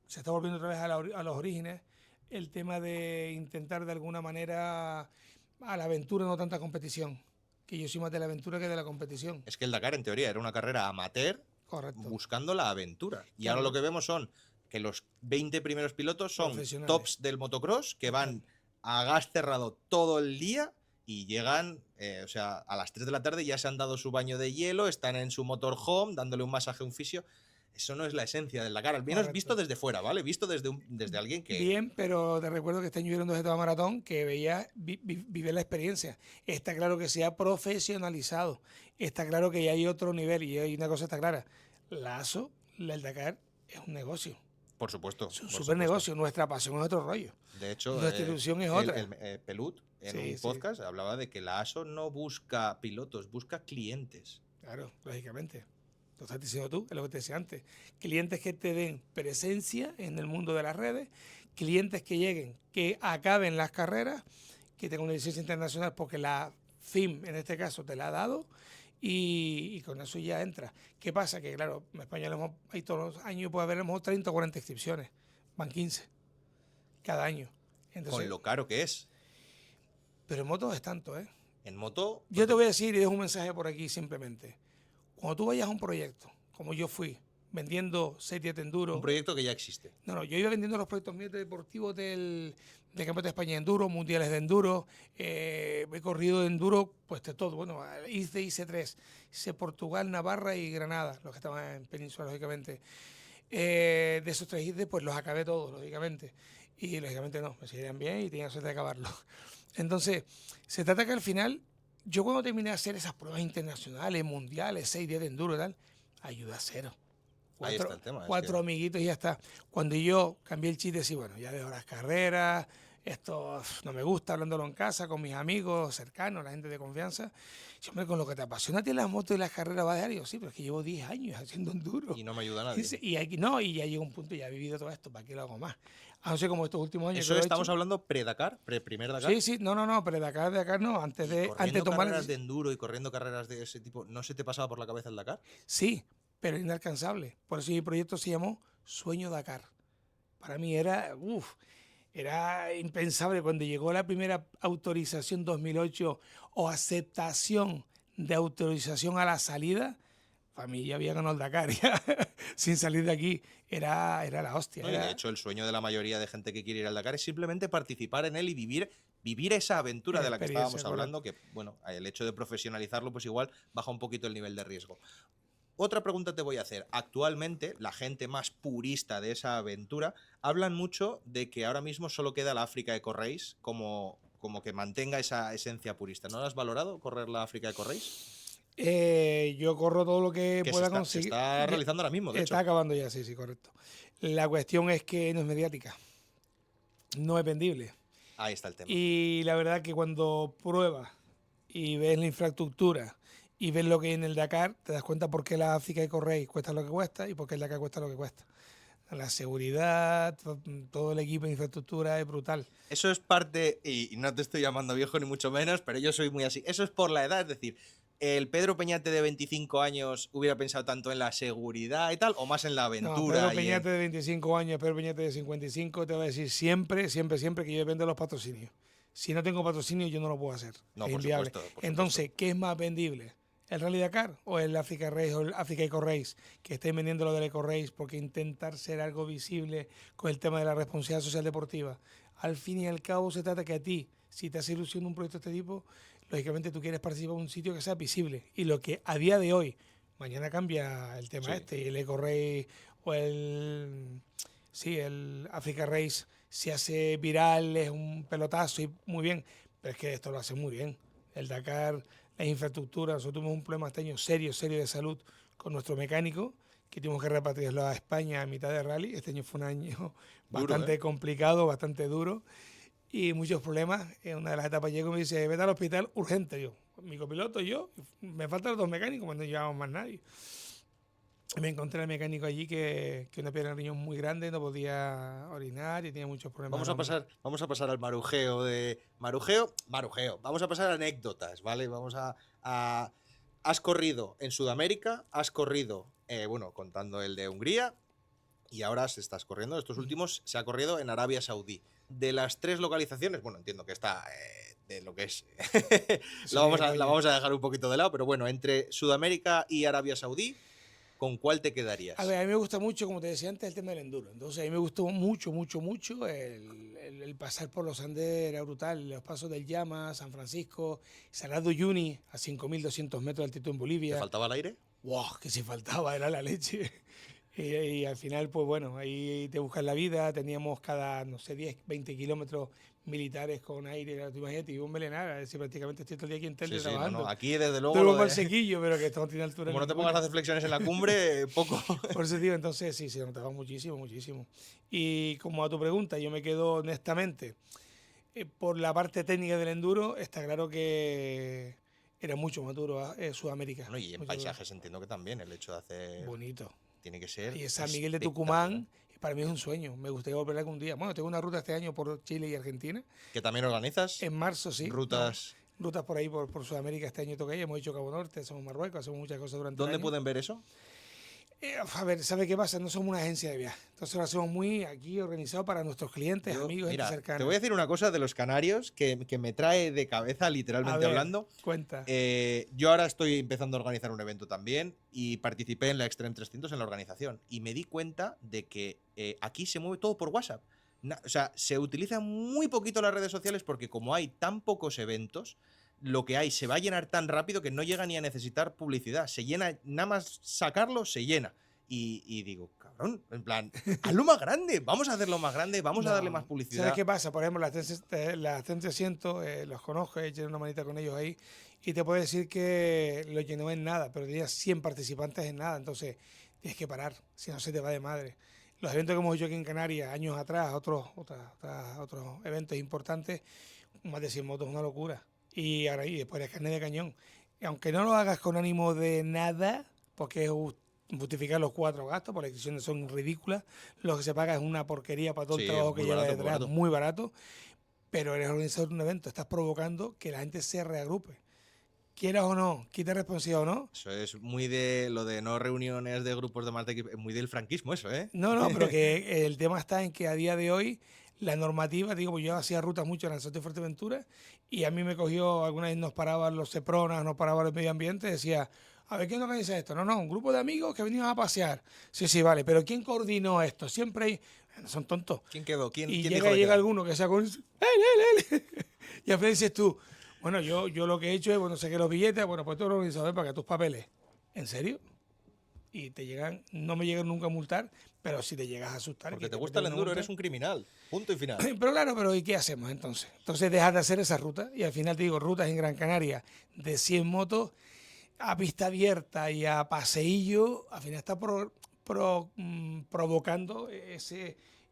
se está volviendo otra vez a los orígenes, el tema de intentar de alguna manera a la aventura, no tanta competición. Que yo soy más de la aventura que de la competición. Es que el Dakar, en teoría, era una carrera amateur Correcto. buscando la aventura. Y Claro. ahora lo que vemos son que los 20 primeros pilotos son Profesionales. tops del motocross, que van a gas cerrado todo el día y llegan, o sea, a las 3 de la tarde ya se han dado su baño de hielo, están en su motorhome dándole un masaje a un fisio. Eso no es la esencia del Dakar, al menos Correcto. visto desde fuera, ¿vale? Visto desde alguien que... Bien, pero te recuerdo que este año hubieron 2 etapas maratón que vive la experiencia. Está claro que se ha profesionalizado. Está claro que ya hay otro nivel y hay una cosa está clara. La ASO, el Dakar, es un negocio. Por supuesto. Es un por super supuesto. negocio. Nuestra pasión es otro rollo. De hecho, nuestra ilusión es otra. Pelut, en Sí, un sí. podcast, hablaba de que la ASO no busca pilotos, busca clientes. Claro, lógicamente. Lo estás diciendo tú, es lo que te decía antes. Clientes que te den presencia en el mundo de las redes, clientes que lleguen, que acaben las carreras, que tengan una licencia internacional porque la FIM en este caso te la ha dado y con eso ya entra. ¿Qué pasa? Que claro, en España hay todos los años puede haber a lo mejor 30 o 40 inscripciones, van 15 cada año. Entonces, Con lo caro que es. pero en motos es tanto, ¿eh? En moto... Yo te voy a decir y dejo un mensaje por aquí simplemente. Cuando tú vayas a un proyecto, como yo fui, vendiendo series de enduro. Un proyecto que ya existe. No, yo iba vendiendo los proyectos míos deportivos del Campeonato de España de Enduro, Mundiales de Enduro, he corrido de Enduro, pues de todo. Bueno, hice 3, hice Portugal, Navarra y Granada, los que estaban en Península, lógicamente. De esos 3 ICE, pues los acabé todos, lógicamente. Y lógicamente no, me seguían bien y tenía suerte de acabarlos. Entonces, se trata que al final, yo cuando terminé de hacer esas pruebas internacionales, mundiales, 6 días de enduro y tal, ayuda a cero. Ahí está el tema. 4 amiguitos y ya está. Cuando yo cambié el chiste, decía, bueno, ya dejo las carreras, esto no me gusta, hablándolo en casa, con mis amigos cercanos, la gente de confianza. Y, hombre, con lo que te apasiona a ti las motos y las carreras va a dejar. Y yo, sí, pero es que llevo 10 años haciendo enduro. Y no me ayuda a nadie. Y ya llega un punto, ya he vivido todo esto, ¿para qué lo hago más? No sé, como estos últimos años. Eso estamos hablando pre-Dakar, pre-primer Dakar. Sí, no, pero Dakar no, antes de tomar carreras de enduro y corriendo carreras de ese tipo, ¿no se te pasaba por la cabeza el Dakar? Sí, pero inalcanzable. Por eso mi proyecto se llamó Sueño Dakar. Para mí era impensable cuando llegó la primera autorización 2008 o aceptación de autorización a la salida. Para mí ya había ganado el Dakar, ya, sin salir de aquí. Era la hostia. No, y de hecho, el sueño de la mayoría de gente que quiere ir al Dakar es simplemente participar en él y vivir esa aventura de la que estábamos hablando, que, bueno, el hecho de profesionalizarlo, pues igual baja un poquito el nivel de riesgo. Otra pregunta te voy a hacer. Actualmente, la gente más purista de esa aventura hablan mucho de que ahora mismo solo queda la Africa Eco Race como que mantenga esa esencia purista. ¿No lo has valorado correr la Africa Eco Race? Yo corro todo lo que pueda conseguir. Se está realizando ahora mismo, de hecho. Está acabando ya, sí, correcto. La cuestión es que no es mediática, no es vendible. Ahí está el tema. Y la verdad que cuando pruebas y ves la infraestructura y ves lo que hay en el Dakar, te das cuenta por qué la África Eco Race cuesta lo que cuesta y por qué el Dakar cuesta lo que cuesta. La seguridad, todo el equipo de infraestructura es brutal. Eso es parte, y no te estoy llamando viejo ni mucho menos, pero yo soy muy así. Eso es por la edad, es decir, ¿el Pedro Peñate de 25 años hubiera pensado tanto en la seguridad y tal, o más en la aventura? No, Pedro Peñate de 25 años, Pedro Peñate de 55, te voy a decir siempre que yo dependo de los patrocinios. Si no tengo patrocinio, yo no lo puedo hacer. No, es por inviable. Supuesto. Entonces, ¿qué es más vendible? ¿El Rally Dakar o el Africa Race o el Africa Eco Race? Que estén vendiendo lo del Eco Race porque intentar ser algo visible con el tema de la responsabilidad social deportiva. Al fin y al cabo se trata que a ti, si te hace ilusión un proyecto de este tipo, lógicamente tú quieres participar en un sitio que sea visible. Y lo que a día de hoy, mañana cambia el tema y el Eco Race o el Africa Race se hace viral, es un pelotazo y muy bien, pero es que esto lo hace muy bien. El Dakar, las infraestructuras, nosotros tuvimos un problema este año serio de salud con nuestro mecánico, que tuvimos que repatriarlo a España a mitad de rally. Este año fue un año bastante complicado, bastante duro y muchos problemas. En una de las etapas llego y me dice, vete al hospital urgente. Yo, mi copiloto y yo, me faltan los 2 mecánicos, no llevábamos más nadie. Me encontré al mecánico allí que una piedra en el riñón muy grande, no podía orinar y tenía muchos problemas. Vamos a pasar al marujeo de. Marujeo. Vamos a pasar a anécdotas, ¿vale? Has corrido en Sudamérica, has corrido, bueno, contando el de Hungría, y ahora se estás corriendo. Estos últimos se ha corrido en Arabia Saudí. De las 3 localizaciones, bueno, entiendo que está de lo que es. Sí, La vamos a dejar un poquito de lado, pero bueno, entre Sudamérica y Arabia Saudí, ¿con cuál te A quedarías? ver, a mí me gusta mucho, como te decía antes, el tema del enduro. Entonces, a mí me gustó mucho, mucho, mucho el pasar por los Andes, era brutal. Los pasos del Llama, San Francisco, Salar de Uyuni, a 5.200 metros de altitud en ¿Te Bolivia. faltaba el aire? ¡Wow! Que si faltaba, era la leche. Y al final, pues bueno, ahí te buscas la vida. Teníamos cada, no sé, 10, 20 kilómetros militares con aire. Claro, tú imagínate, y un melenar, es decir, prácticamente estoy todo el día aquí en Telde Sí, sí, no, no. trabajando. Aquí, desde luego, Duermo con el sequillo, pero que esto no tiene altura como no te pongas ninguna. a hacer flexiones en la cumbre, poco. Por eso digo, entonces sí, se notaba muchísimo, muchísimo. Y como a tu pregunta, yo me quedo honestamente por la parte técnica del enduro, está claro que era mucho más duro Sudamérica. Bueno, y en Mucho duro. paisajes entiendo que también el hecho de hacer. Bonito. Tiene que ser Y San Miguel de espectacular. Tucumán, para mí es un sueño. Me gustaría volver algún día. Bueno, tengo una ruta este año por Chile y Argentina. ¿Que también organizas? En marzo, sí. Rutas. Rutas por ahí, por Sudamérica este año toca ahí. Hemos hecho Cabo Norte, hacemos Marruecos, hacemos muchas cosas durante el ¿Dónde año. pueden ver eso? A ver, ¿sabe qué pasa? No somos una agencia de viaje. Entonces lo hacemos muy aquí organizado para nuestros clientes, amigos, Mira, gente cercana. te voy a decir una cosa de los canarios que me trae de cabeza, A literalmente ver, hablando. cuenta. Yo ahora estoy empezando a organizar un evento también y participé en la Extreme 300 en la organización y me di cuenta de que aquí se mueve todo por WhatsApp. O sea, se utilizan muy poquito las redes sociales porque como hay tan pocos eventos, lo que hay se va a llenar tan rápido que no llega ni a necesitar publicidad. Se llena, nada más sacarlo, se llena. Y digo, cabrón, en plan, hazlo más grande, vamos a hacerlo más grande, vamos a darle más publicidad. ¿Sabes qué pasa? Por ejemplo, las 300 los conozco, he hecho una manita con ellos ahí y te puedo decir que lo llenó en nada, pero tenía 100 participantes en nada, entonces tienes que parar, si no se te va de madre. Los eventos que hemos hecho aquí en Canarias años atrás, otros eventos importantes, más de 100 motos, una locura. Y ahora y después la carne de cañón. Y aunque no lo hagas con ánimo de nada, porque es justificar los 4 gastos, porque las inscripciones son ridículas, lo que se paga es una porquería para todo el Sí, trabajo que muy lleva barato, muy detrás, barato. muy barato, pero eres organizador de un evento, estás provocando que la gente se reagrupe. Quieras o no, quita responsabilidad o no. Eso es muy de lo de no reuniones de grupos de más de equipo, es muy del franquismo eso, ¿eh? No, pero que el tema está en que a día de hoy la normativa, digo, pues yo hacía rutas mucho en Lanzarote y Fuerteventura y a mí me cogió, alguna vez nos paraban los CEPRONAS, nos paraban el medio ambiente, decía, a ver, ¿quién organiza esto? No, un grupo de amigos que venían a pasear. Sí, vale, pero ¿quién coordinó esto? Siempre hay, bueno, son tontos. ¿Quién quedó? ¿Quién Y dijo de llega quedar? alguno que sea con él. Y al final dices tú, bueno, yo lo que he hecho es, bueno, saqué los billetes, bueno, pues tú eres organizador para que tus papeles. ¿En serio? Y te llegan, no me llegan nunca a multar, pero si te llegas a asustar. Porque que te te gusta el meten una enduro, multa. eres un criminal. Punto y final. Pero claro, pero ¿y qué hacemos entonces? Entonces dejas de hacer esa ruta y al final te digo, rutas en Gran Canaria de 100 motos a pista abierta y a paseillo, al final está provocando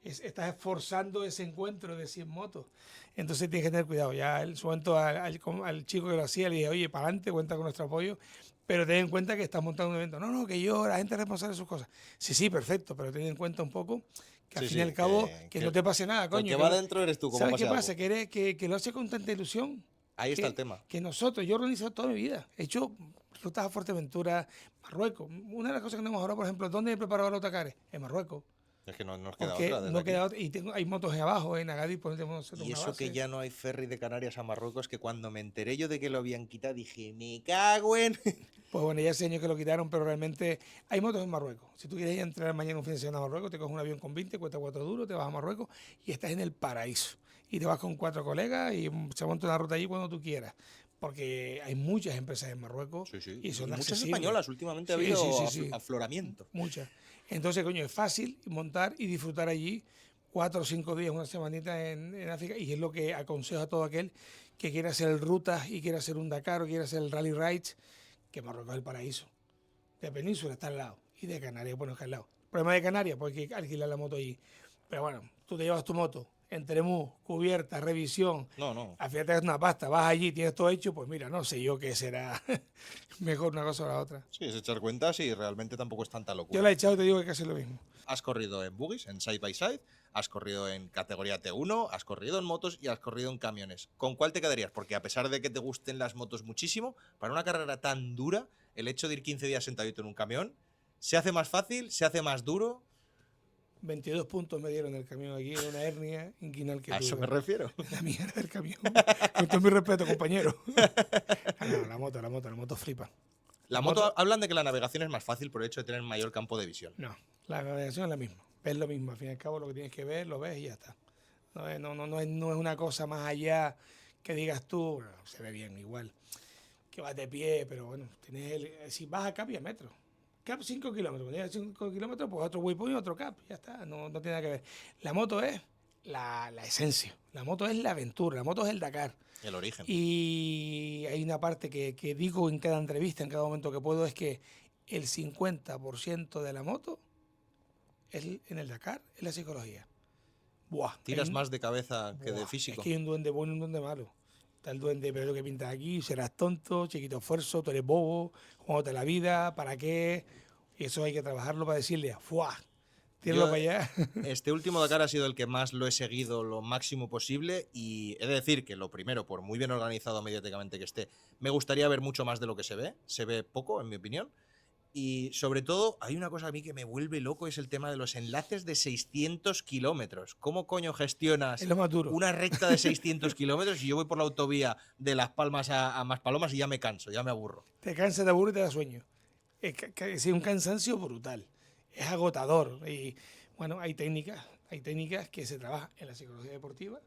estás esforzando ese encuentro de 100 motos. Entonces tienes que tener cuidado. Ya en su momento al chico que lo hacía le dije, oye, para adelante, cuenta con nuestro apoyo, pero ten en cuenta que estás montando un evento. No, que la gente es responsable de sus cosas. Sí, perfecto, pero ten en cuenta un poco que al fin y al cabo que no te pase nada, coño. El que va dentro eres tú, como ¿Sabes pase qué pasa? algo. Que lo hace con tanta ilusión. Ahí está el tema. Que nosotros, yo he organizado toda mi vida, he hecho rutas a Fuerteventura, Marruecos. Una de las cosas que tenemos ahora, por ejemplo, ¿dónde he preparado los Tacares? En Marruecos. Es que no nos queda Porque otra desde no aquí. queda otra. Y hay motos ahí abajo, en Agadir, por ejemplo, Y una eso base. que ya no hay ferry de Canarias a Marruecos, que cuando me enteré yo de que lo habían quitado dije, me cago en... Pues bueno, ya hace años que lo quitaron, pero realmente hay motos en Marruecos. Si tú quieres ir a entrar mañana un fin de semana a Marruecos, te coges un avión con 20, cuesta 4 duros, te vas a Marruecos y estás en el paraíso. Y te vas con 4 colegas y se monta una ruta allí cuando tú quieras. Porque hay muchas empresas en Marruecos Sí. y son Muchas accesibles. españolas, últimamente ha Sí, habido sí. afloramiento. Muchas. Entonces, coño, es fácil montar y disfrutar allí 4 o 5 días, una semanita en África, y es lo que aconsejo a todo aquel que quiera hacer rutas y quiera hacer un Dakar o quiera hacer el Rally Rides, que Marruecos es el paraíso. De Península está al lado y de Canarias, bueno, está al lado. El problema de Canarias, pues hay que alquilar la moto allí. Pero bueno, tú te llevas tu moto, entre mus, cubierta, revisión, No. al final te das una pasta, vas allí, tienes todo hecho, pues mira, no sé yo qué será mejor una cosa o la otra. Sí, es echar cuentas y realmente tampoco es tanta Yo locura. la he echado y te digo que casi lo mismo. Has corrido en buggies, en side by side, has corrido en categoría T1, has corrido en motos y has corrido en camiones. ¿Con cuál te quedarías? Porque a pesar de que te gusten las motos muchísimo, para una carrera tan dura, el hecho de ir 15 días sentadito en un camión, ¿se hace más fácil? ¿Se hace más duro? 22 puntos me dieron el camión aquí, en una hernia inguinal que A eso tuve. me refiero. La mierda del camión. Con todo mi respeto, compañero. Ah, no, la moto flipa. La moto hablan de que la navegación es más fácil por el hecho de tener mayor campo de visión. No, la navegación es la misma. Ves lo mismo. Al fin y al cabo, lo que tienes que ver, lo ves y ya está. No es una cosa más allá que digas tú, bueno, se ve bien igual, que vas de pie, pero bueno, si vas a cap y a metro. Cap 5 kilómetros. Cuando llegas a 5 kilómetros, pues otro waypoint y otro cap. Ya está, no tiene nada que ver. La moto es la esencia. La moto es la aventura. La moto es el Dakar. El origen. Y hay una parte que digo en cada entrevista, en cada momento que puedo, es que el 50% de la moto en el Dakar es la psicología. Buah, Tiras más de cabeza que de buah, físico. Es que hay un duende bueno y un duende malo. Está el duende, pero lo que pintas aquí, serás tonto, chiquito esfuerzo, tú eres bobo, jugándote la vida, ¿para qué? Y eso hay que trabajarlo para decirle, ¡fuah! Tíralo para allá. Este último Dakar ha sido el que más lo he seguido lo máximo posible y he de decir que lo primero, por muy bien organizado mediáticamente que esté, me gustaría ver mucho más de lo que se ve poco, en mi opinión. Y sobre todo, hay una cosa a mí que me vuelve loco, es el tema de los enlaces de 600 kilómetros. ¿Cómo coño gestionas Es lo más duro. una recta de 600 kilómetros y yo voy por la autovía de Las Palmas a Maspalomas y ya me canso, ya me aburro? Te cansa, te aburre y te da sueño. Es un cansancio brutal. Es agotador. Y bueno, hay técnicas que se trabajan en la psicología deportiva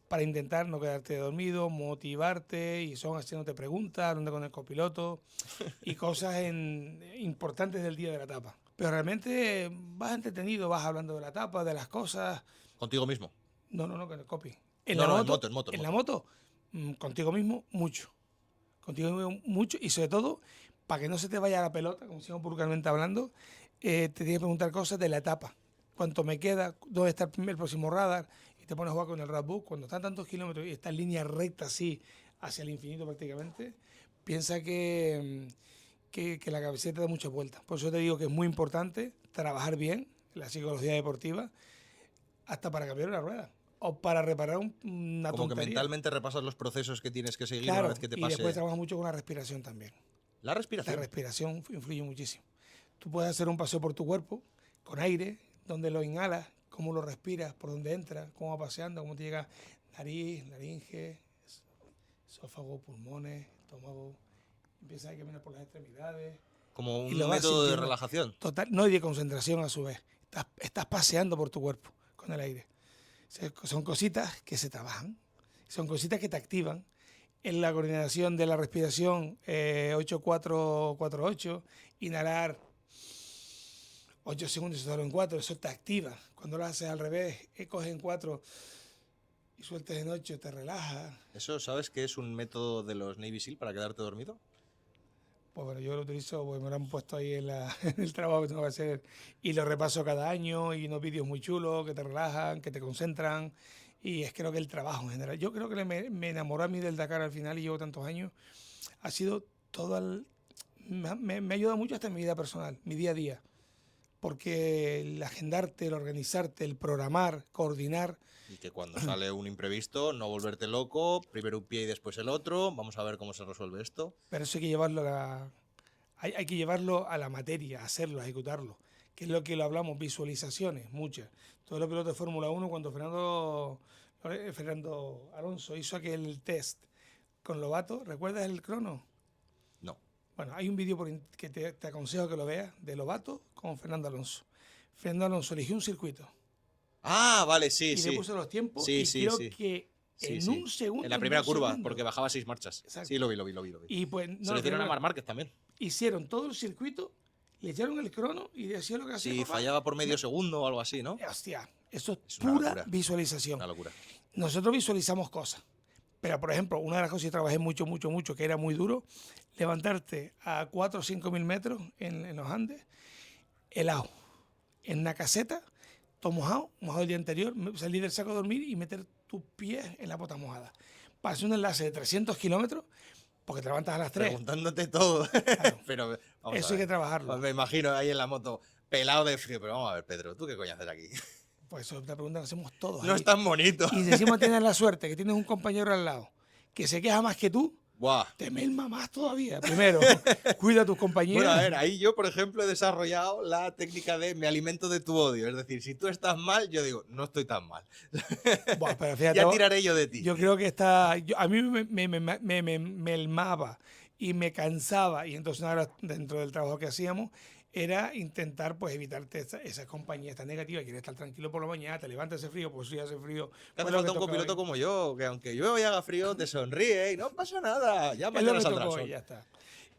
para intentar no quedarte dormido, motivarte, y son haciéndote preguntas, hablando con el copiloto y cosas importantes del día de la etapa. Pero realmente vas entretenido, vas hablando de la etapa, de las cosas. Contigo mismo. No, con el copy. En moto. En la moto, contigo mismo, mucho. Contigo mismo, mucho. Y sobre todo, para que no se te vaya la pelota, como sigamos vulgarmente hablando, te tienes que preguntar cosas de la etapa. ¿Cuánto me queda? ¿Dónde está el próximo radar? Y te pones a jugar con el radbook. Cuando están tantos kilómetros y está en línea recta así, hacia el infinito prácticamente, piensa que la cabecita te da muchas vueltas. Por eso te digo que es muy importante trabajar bien la psicología deportiva, hasta para cambiar una rueda o para reparar una Como tontería. que mentalmente repasas los procesos que tienes que seguir Claro, una vez que te pase. y después trabajas mucho con la respiración también. La respiración. La respiración influye muchísimo. Tú puedes hacer un paseo por tu cuerpo con aire, donde lo inhalas, cómo lo respiras, por dónde entra, cómo va paseando, cómo te llega nariz, laringe, esófago, pulmones, estómago. Empiezas a caminar por las extremidades. Como un y lo vas método de sintiendo. relajación. Total, no, y de concentración a su vez. Estás paseando por tu cuerpo con el aire. Son cositas que se trabajan, son cositas que te activan. En la coordinación de la respiración 8-4-4-8, inhalar 8 segundos y soltarlo en 4, eso te activa. Cuando lo haces al revés, coges en 4 y sueltas en 8, te relaja. ¿Eso sabes que es un método de los Navy SEAL para quedarte dormido? Pues bueno, yo lo utilizo, pues me lo han puesto ahí en el trabajo que tengo que hacer y lo repaso cada año, y unos vídeos muy chulos que te relajan, que te concentran, y es creo que el trabajo en general. Yo creo que me enamoró a mí del Dakar al final, y llevo tantos años, ha sido me ayuda mucho hasta en mi vida personal, mi día a día, porque el agendarte, el organizarte, el programar, coordinar. Y que cuando sale un imprevisto, no volverte loco, primero un pie y después el otro, vamos a ver cómo se resuelve esto. Pero eso hay que llevarlo hay que llevarlo a la materia, hacerlo, ejecutarlo, que es lo que lo hablamos, visualizaciones, muchas. Todos los pilotos de Fórmula 1, cuando Fernando Alonso hizo aquel test con Lobato, ¿recuerdas el crono? No. Bueno, hay un vídeo que te aconsejo que lo veas, de Lobato con Fernando Alonso. Fernando Alonso eligió un circuito. Ah, vale, sí, y sí. le puso los tiempos, Sí, y sí, creo sí. que Sí, en sí. un segundo. En la primera curva, segundos. porque bajaba 6 marchas. Exacto. Sí, lo vi. Y pues, Se lo hicieron a Marc Márquez también. Hicieron todo el circuito, le echaron el crono y decía lo que hacía. Si fallaba por medio segundo o algo así, ¿no? Hostia, eso es una pura locura. visualización. Una locura. Nosotros visualizamos cosas. Pero, por ejemplo, una de las cosas que trabajé mucho, que era muy duro, levantarte a 4 o 5 mil metros en los Andes, helado, en una caseta, todo mojado, mojado el día anterior, salir del saco a dormir y meter tus pies en la bota mojada. Para hacer un enlace de 300 kilómetros, porque te levantas a las 3. Preguntándote todo. Claro, Pero vamos eso a hay que ver. trabajarlo. Me imagino ahí en la moto, pelado de frío. Pero vamos a ver, Pedro, ¿tú qué coño haces aquí? Pues eso es una pregunta que hacemos todos. No ahí. es tan bonito. Y si encima tienes la suerte que tienes un compañero al lado que se queja más que tú, Buah. te merma más todavía. Primero, cuida a tus compañeros. Bueno, a ver, ahí yo, por ejemplo, he desarrollado la técnica de me alimento de tu odio. Es decir, si tú estás mal, yo digo, no estoy tan mal. Buah, pero fíjate, Ya tiraré yo de ti. yo creo que a mí me mermaba y me cansaba, y entonces ahora dentro del trabajo que hacíamos era intentar pues evitarte esa compañía tan negativa. Quieres estar tranquilo por la mañana, te levantas ese frío, pues si hace frío. Que hace pues lo falta que un toca copiloto hoy. como yo, que aunque llueva y haga frío, te sonríe y no pasa nada. Ya Es lo mañana que saldrá el tocó sol. y ya está.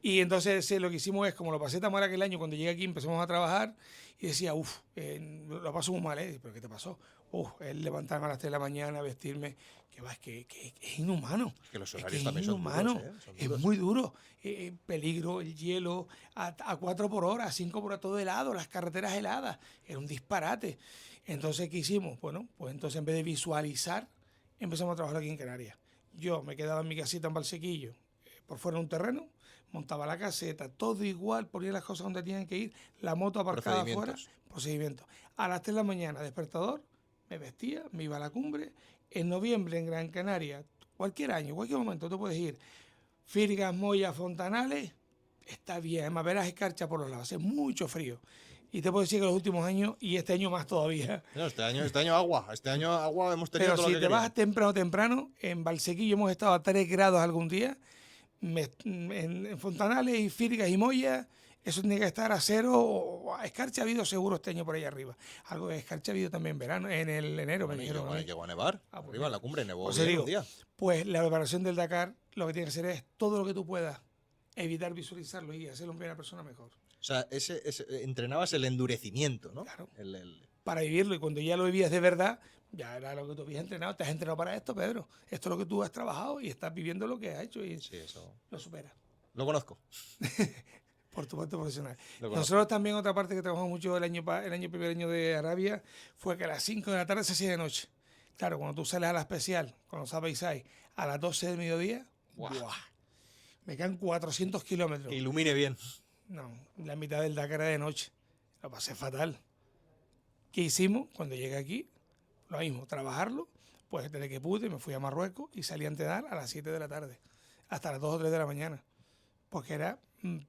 Y entonces lo que hicimos es, como lo pasé tan mal aquel año, cuando llegué aquí empezamos a trabajar y decía, lo paso muy mal, ¿eh? ¿Pero qué te pasó? El levantarme a las 3 de la mañana, vestirme, que es inhumano. Es que los Es horarios es también son inhumano, duros, ¿eh? Son es duros. muy duro. Peligro, el hielo, a 4 por hora, a 5 por hora, todo helado, las carreteras heladas. Era un disparate. Entonces, ¿qué hicimos? Bueno, pues entonces en vez de visualizar, empezamos a trabajar aquí en Canarias. Yo me quedaba en mi casita en Valsequillo, por fuera de un terreno, montaba la caseta, todo igual, ponía las cosas donde tenían que ir, la moto aparcada afuera, procedimiento. A las 3 de la mañana, despertador, me vestía, me iba a la cumbre. En noviembre en Gran Canaria, cualquier año, cualquier momento, tú puedes ir. Firgas, Moya, Fontanales, está bien. Además, verás escarcha por los lados, hace mucho frío. Y te puedo decir que los últimos años, y este año más todavía. No, este año agua. Este año agua hemos tenido Pero todo si lo que te vas queríamos. temprano, en Valsequillo hemos estado a 3 grados algún día. En Fontanales y Firgas y Moya, eso tiene que estar a 0 o a escarcha ha habido seguro este año por ahí arriba. Algo de escarcha ha habido también en verano, en el enero, me dijeron. Llegó a nevar. Ah, pues Arriba en la cumbre nevó pues bien digo, un día. pues la preparación del Dakar lo que tiene que hacer es todo lo que tú puedas evitar visualizarlo y hacerlo en primera persona mejor. O sea, entrenabas el endurecimiento, ¿no? Claro. El- Para vivirlo, y cuando ya lo vivías de verdad, ya era lo que tú habías entrenado. Te has entrenado para esto, Pedro. Esto es lo que tú has trabajado y estás viviendo lo que has hecho y Sí, eso. lo superas. Lo conozco. Por tu parte profesional. Lo conozco. Nosotros también, otra parte que trabajamos mucho primer año de Arabia, fue que a las 5 de la tarde se hacía de noche. Claro, cuando tú sales a la especial, con los Apaisai, a las 12 del mediodía, Buah. ¡buah! Me quedan 400 kilómetros. Que ilumine bien. No, la mitad del Dakar era de noche. Lo pasé fatal. ¿Qué hicimos cuando llegué aquí? Lo mismo, trabajarlo. Pues desde que pude me fui a Marruecos y salí a entrenar a las 7 de la tarde, hasta las 2 o 3 de la mañana. Porque era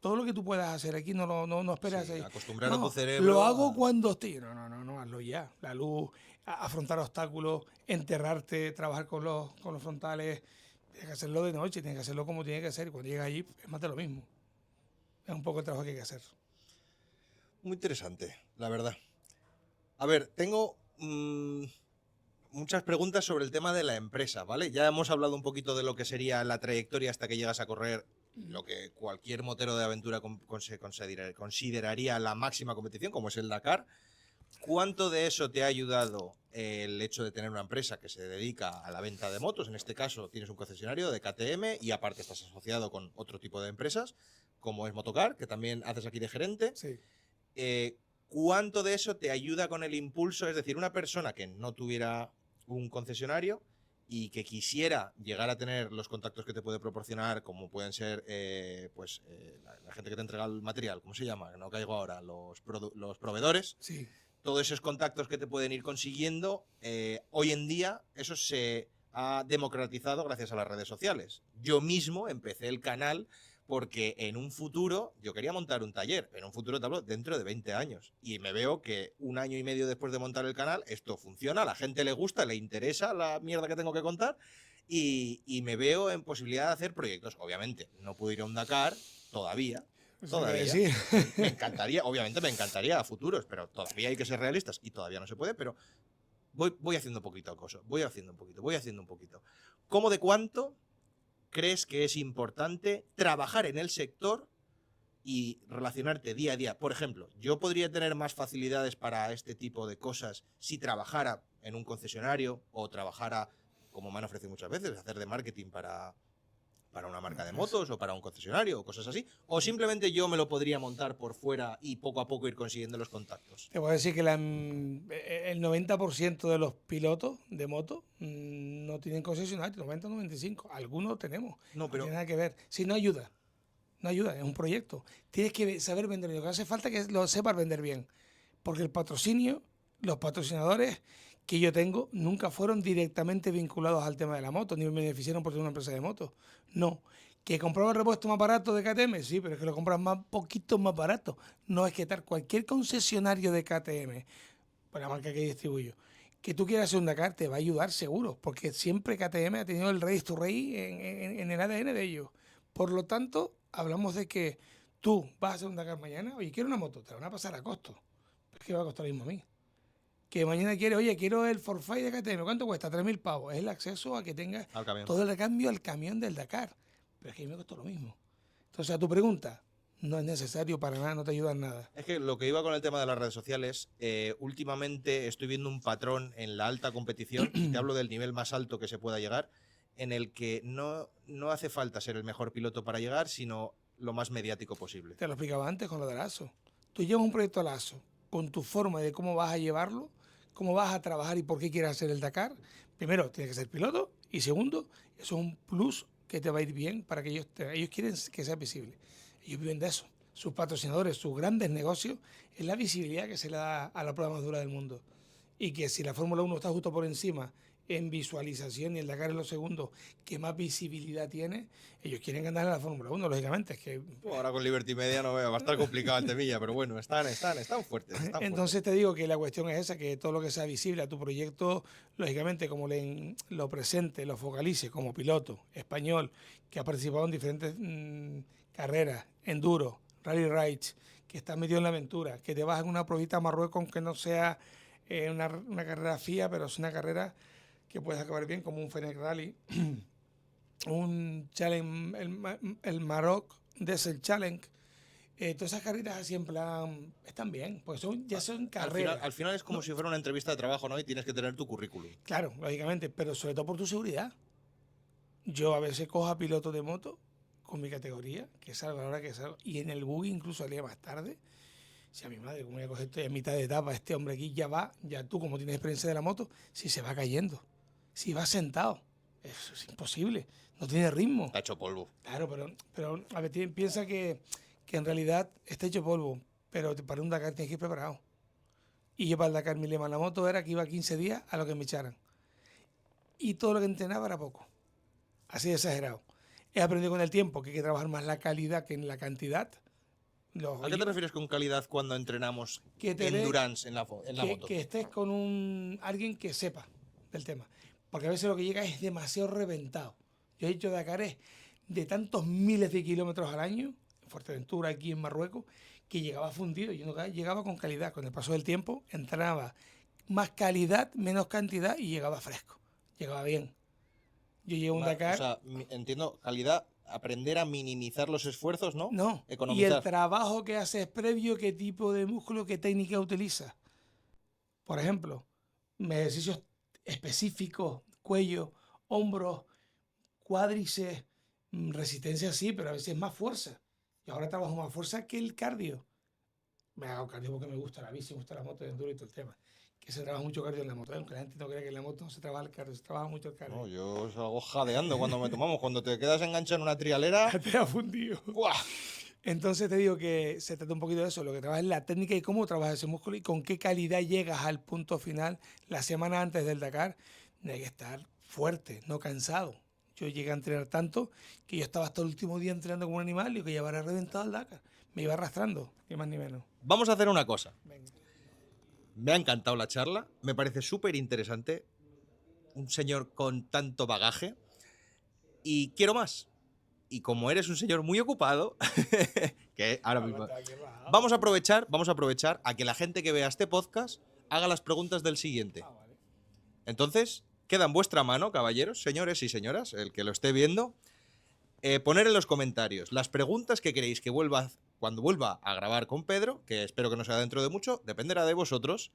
todo lo que tú puedas hacer aquí, no esperas Sí, ahí. acostumbrar a No, tu cerebro. lo hago cuando estoy. No, hazlo ya. La luz, afrontar obstáculos, enterrarte, trabajar con los frontales. Tienes que hacerlo de noche, tienes que hacerlo como tiene que ser. Y cuando llegas allí, es más de lo mismo. Es un poco el trabajo que hay que hacer. Muy interesante, la verdad. A ver, tengo muchas preguntas sobre el tema de la empresa, ¿vale? Ya hemos hablado un poquito de lo que sería la trayectoria hasta que llegas a correr lo que cualquier motero de aventura consideraría la máxima competición, como es el Dakar. ¿Cuánto de eso te ha ayudado el hecho de tener una empresa que se dedica a la venta de motos? En este caso tienes un concesionario de KTM y aparte estás asociado con otro tipo de empresas, como es Motocar, que también haces aquí de gerente. Sí. ¿Cuánto de eso te ayuda con el impulso? Es decir, una persona que no tuviera un concesionario y que quisiera llegar a tener los contactos que te puede proporcionar, como pueden ser la gente que te entrega el material, ¿cómo se llama? No caigo ahora, los proveedores. Sí. Todos esos contactos que te pueden ir consiguiendo, hoy en día eso se ha democratizado gracias a las redes sociales. Yo mismo empecé el canal porque en un futuro yo quería montar un taller, en un futuro te hablo dentro de 20 años, y me veo que un año y medio después de montar el canal esto funciona, a la gente le gusta, le interesa la mierda que tengo que contar, y me veo en posibilidad de hacer proyectos. Obviamente no puedo ir a un Dakar todavía. Todavía. Sí. Me encantaría, obviamente me encantaría a futuros, pero todavía hay que ser realistas y todavía no se puede, pero voy haciendo un poquito de cosas, voy haciendo un poquito. ¿Cómo de cuánto crees que es importante trabajar en el sector y relacionarte día a día? Por ejemplo, yo podría tener más facilidades para este tipo de cosas si trabajara en un concesionario o trabajara, como me han ofrecido muchas veces, hacer de marketing para para una marca de motos o para un concesionario o cosas así? ¿O simplemente yo me lo podría montar por fuera y poco a poco ir consiguiendo los contactos? Te voy a decir que el 90% de los pilotos de moto no tienen concesionario, 90-95. Algunos tenemos. No, No pero tiene nada que ver. Si no ayuda, no ayuda, es un proyecto. Tienes que saber vender bien. Lo que hace falta es que lo sepas vender bien. Porque el patrocinio, los patrocinadores que yo tengo nunca fueron directamente vinculados al tema de la moto, ni me beneficiaron por tener una empresa de motos. No. ¿Que compraba el repuesto más barato de KTM? Sí, pero es que lo compras más poquito más barato. No es que tal, cualquier concesionario de KTM, por la marca que distribuyo, que tú quieras hacer un Dakar, te va a ayudar seguro, porque siempre KTM ha tenido el race to race en el ADN de ellos. Por lo tanto, hablamos de que tú vas a hacer un Dakar mañana, oye, quiero una moto, te la van a pasar a costo. Es que va a costar lo mismo a mí. Que mañana quiero el Forfait de KTM, ¿cuánto cuesta? 3.000 pavos. Es el acceso a que tengas al camión. todo el recambio al camión del Dakar. Pero es que a mí me costó lo mismo. Entonces, a tu pregunta, no es necesario para nada, no te ayuda en nada. Es que lo que iba con el tema de las redes sociales, últimamente estoy viendo un patrón en la alta competición, y te hablo del nivel más alto que se pueda llegar, en el que no hace falta ser el mejor piloto para llegar, sino lo más mediático posible. Te lo explicaba antes con lo del ASO. Tú llevas un proyecto al ASO con tu forma de cómo vas a llevarlo, cómo vas a trabajar y por qué quieres hacer el Dakar. Primero, tienes que ser piloto y segundo, eso es un plus que te va a ir bien para que ellos quieren que sea visible. Ellos viven de eso. Sus patrocinadores, sus grandes negocios, es la visibilidad que se le da a la prueba más dura del mundo. Y que si la Fórmula 1 está justo por encima en visualización y el Dakar es lo segundo que más visibilidad tiene, ellos quieren ganar en la Fórmula 1, lógicamente. Es que Ahora con Liberty Media no veo, va a estar complicado el temilla, pero bueno, están fuertes. entonces te digo que la cuestión es esa, que todo lo que sea visible a tu proyecto, lógicamente como lo presente, lo focalice como piloto español que ha participado en diferentes carreras, enduro, rally rides, que está metido en la aventura, que te vas en una pruebita a Marruecos aunque no sea una carrera FIA, pero es una carrera que puedes acabar bien, como un Fenech Rally, un Challenge, el Maroc Desert Challenge. Todas esas carreras así en plan están bien, pues ya son carreras. Al final es como si fuera una entrevista de trabajo, ¿no? Y tienes que tener tu currículum. Claro, lógicamente, pero sobre todo por tu seguridad. Yo a veces cojo a pilotos de moto con mi categoría, que salgo a la hora que salgo, y en el buggy incluso salía más tarde. Si a mi madre, como voy a coger esto en mitad de etapa, este hombre aquí ya tú como tienes experiencia de la moto, si se va cayendo, si va sentado, eso es imposible, no tiene ritmo. Está hecho polvo. Claro, pero a ver, piensa que en realidad está hecho polvo, pero para un Dakar tienes que ir preparado. Y yo para el Dakar mi lema en la moto era que iba 15 días a lo que me echaran. Y todo lo que entrenaba era poco, así de exagerado. He aprendido con el tiempo que hay que trabajar más la calidad que en la cantidad. ¿A qué te refieres con calidad cuando entrenamos que endurance en la moto? Que estés con alguien que sepa del tema. Porque a veces lo que llega es demasiado reventado. Yo he hecho Dakares de tantos miles de kilómetros al año, en Fuerteventura, aquí en Marruecos, que llegaba fundido. Yo no llegaba con calidad. Con el paso del tiempo, entrenaba más calidad, menos cantidad y llegaba fresco. Llegaba bien. Yo llevo un Dakar. O sea, entiendo, calidad, aprender a minimizar los esfuerzos, ¿no? No. Economizar. Y el trabajo que haces previo, qué tipo de músculo, qué técnica utilizas. Por ejemplo, ejercicios específicos, cuello, hombros, cuádriceps, resistencia sí, pero a veces más fuerza. Y ahora trabajo más fuerza que el cardio. Me hago cardio porque me gusta la bici, me gusta la moto de enduro y todo el tema. Que se trabaja mucho cardio en la moto, aunque la gente no crea que en la moto no se trabaja el cardio, se trabaja mucho el cardio. No, yo salgo jadeando cuando me tomamos. Cuando te quedas enganchado en una trialera. Te ha fundido. ¡Buah! Entonces te digo que se trata un poquito de eso, lo que trabaja es la técnica y cómo trabajas ese músculo y con qué calidad llegas al punto final la semana antes del Dakar. Hay que estar fuerte, no cansado. Yo llegué a entrenar tanto que yo estaba hasta el último día entrenando como un animal y que ya habrá reventado el Dakar. Me iba arrastrando, ni más ni menos. Vamos a hacer una cosa. Venga. Me ha encantado la charla, me parece súper interesante. Un señor con tanto bagaje. Y quiero más. Y como eres un señor muy ocupado, que ahora mismo... Vamos a aprovechar a que la gente que vea este podcast haga las preguntas del siguiente. Vale. Entonces, queda en vuestra mano, caballeros, señores y señoras, el que lo esté viendo, poner en los comentarios las preguntas que queréis que vuelva cuando vuelva a grabar con Pedro, que espero que no sea dentro de mucho, dependerá de vosotros.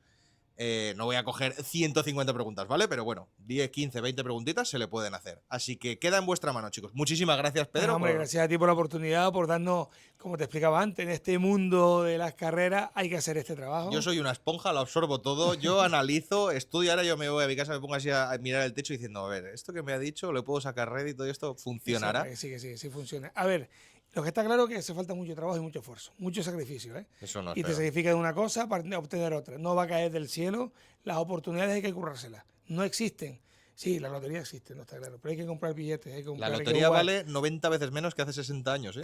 No voy a coger 150 preguntas, ¿vale? Pero bueno, 10, 15, 20 preguntitas se le pueden hacer. Así que queda en vuestra mano, chicos. Muchísimas gracias, Pedro. Hombre, gracias a ti por la oportunidad, por darnos, como te explicaba antes, en este mundo de las carreras hay que hacer este trabajo. Yo soy una esponja, lo absorbo todo, yo analizo, estudio, ahora yo me voy a mi casa, me pongo así a mirar el techo diciendo, a ver, esto que me ha dicho, le puedo sacar rédito y esto funcionará. Sí funciona. A ver, lo que está claro es que hace falta mucho trabajo y mucho esfuerzo, mucho sacrificio, ¿eh? Eso no es Y te feo. sacrificas de una cosa para obtener otra. No va a caer del cielo, las oportunidades hay que currárselas. No existen. Sí, la lotería existe, no está claro, pero hay que comprar billetes, hay que La comprar, hay que lotería jugar. vale 90 veces menos que hace 60 años, ¿eh?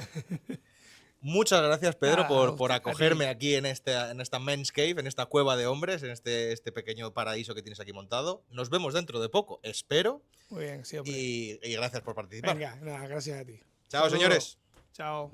Muchas gracias, Pedro, Nada, por a acogerme ti. aquí en esta Men's Cave, en esta cueva de hombres, en este pequeño paraíso que tienes aquí montado. Nos vemos dentro de poco, espero. Muy bien, sí, hombre. Y gracias por participar. Venga, nada, gracias a ti. Chao, Saludos. señores. Chao.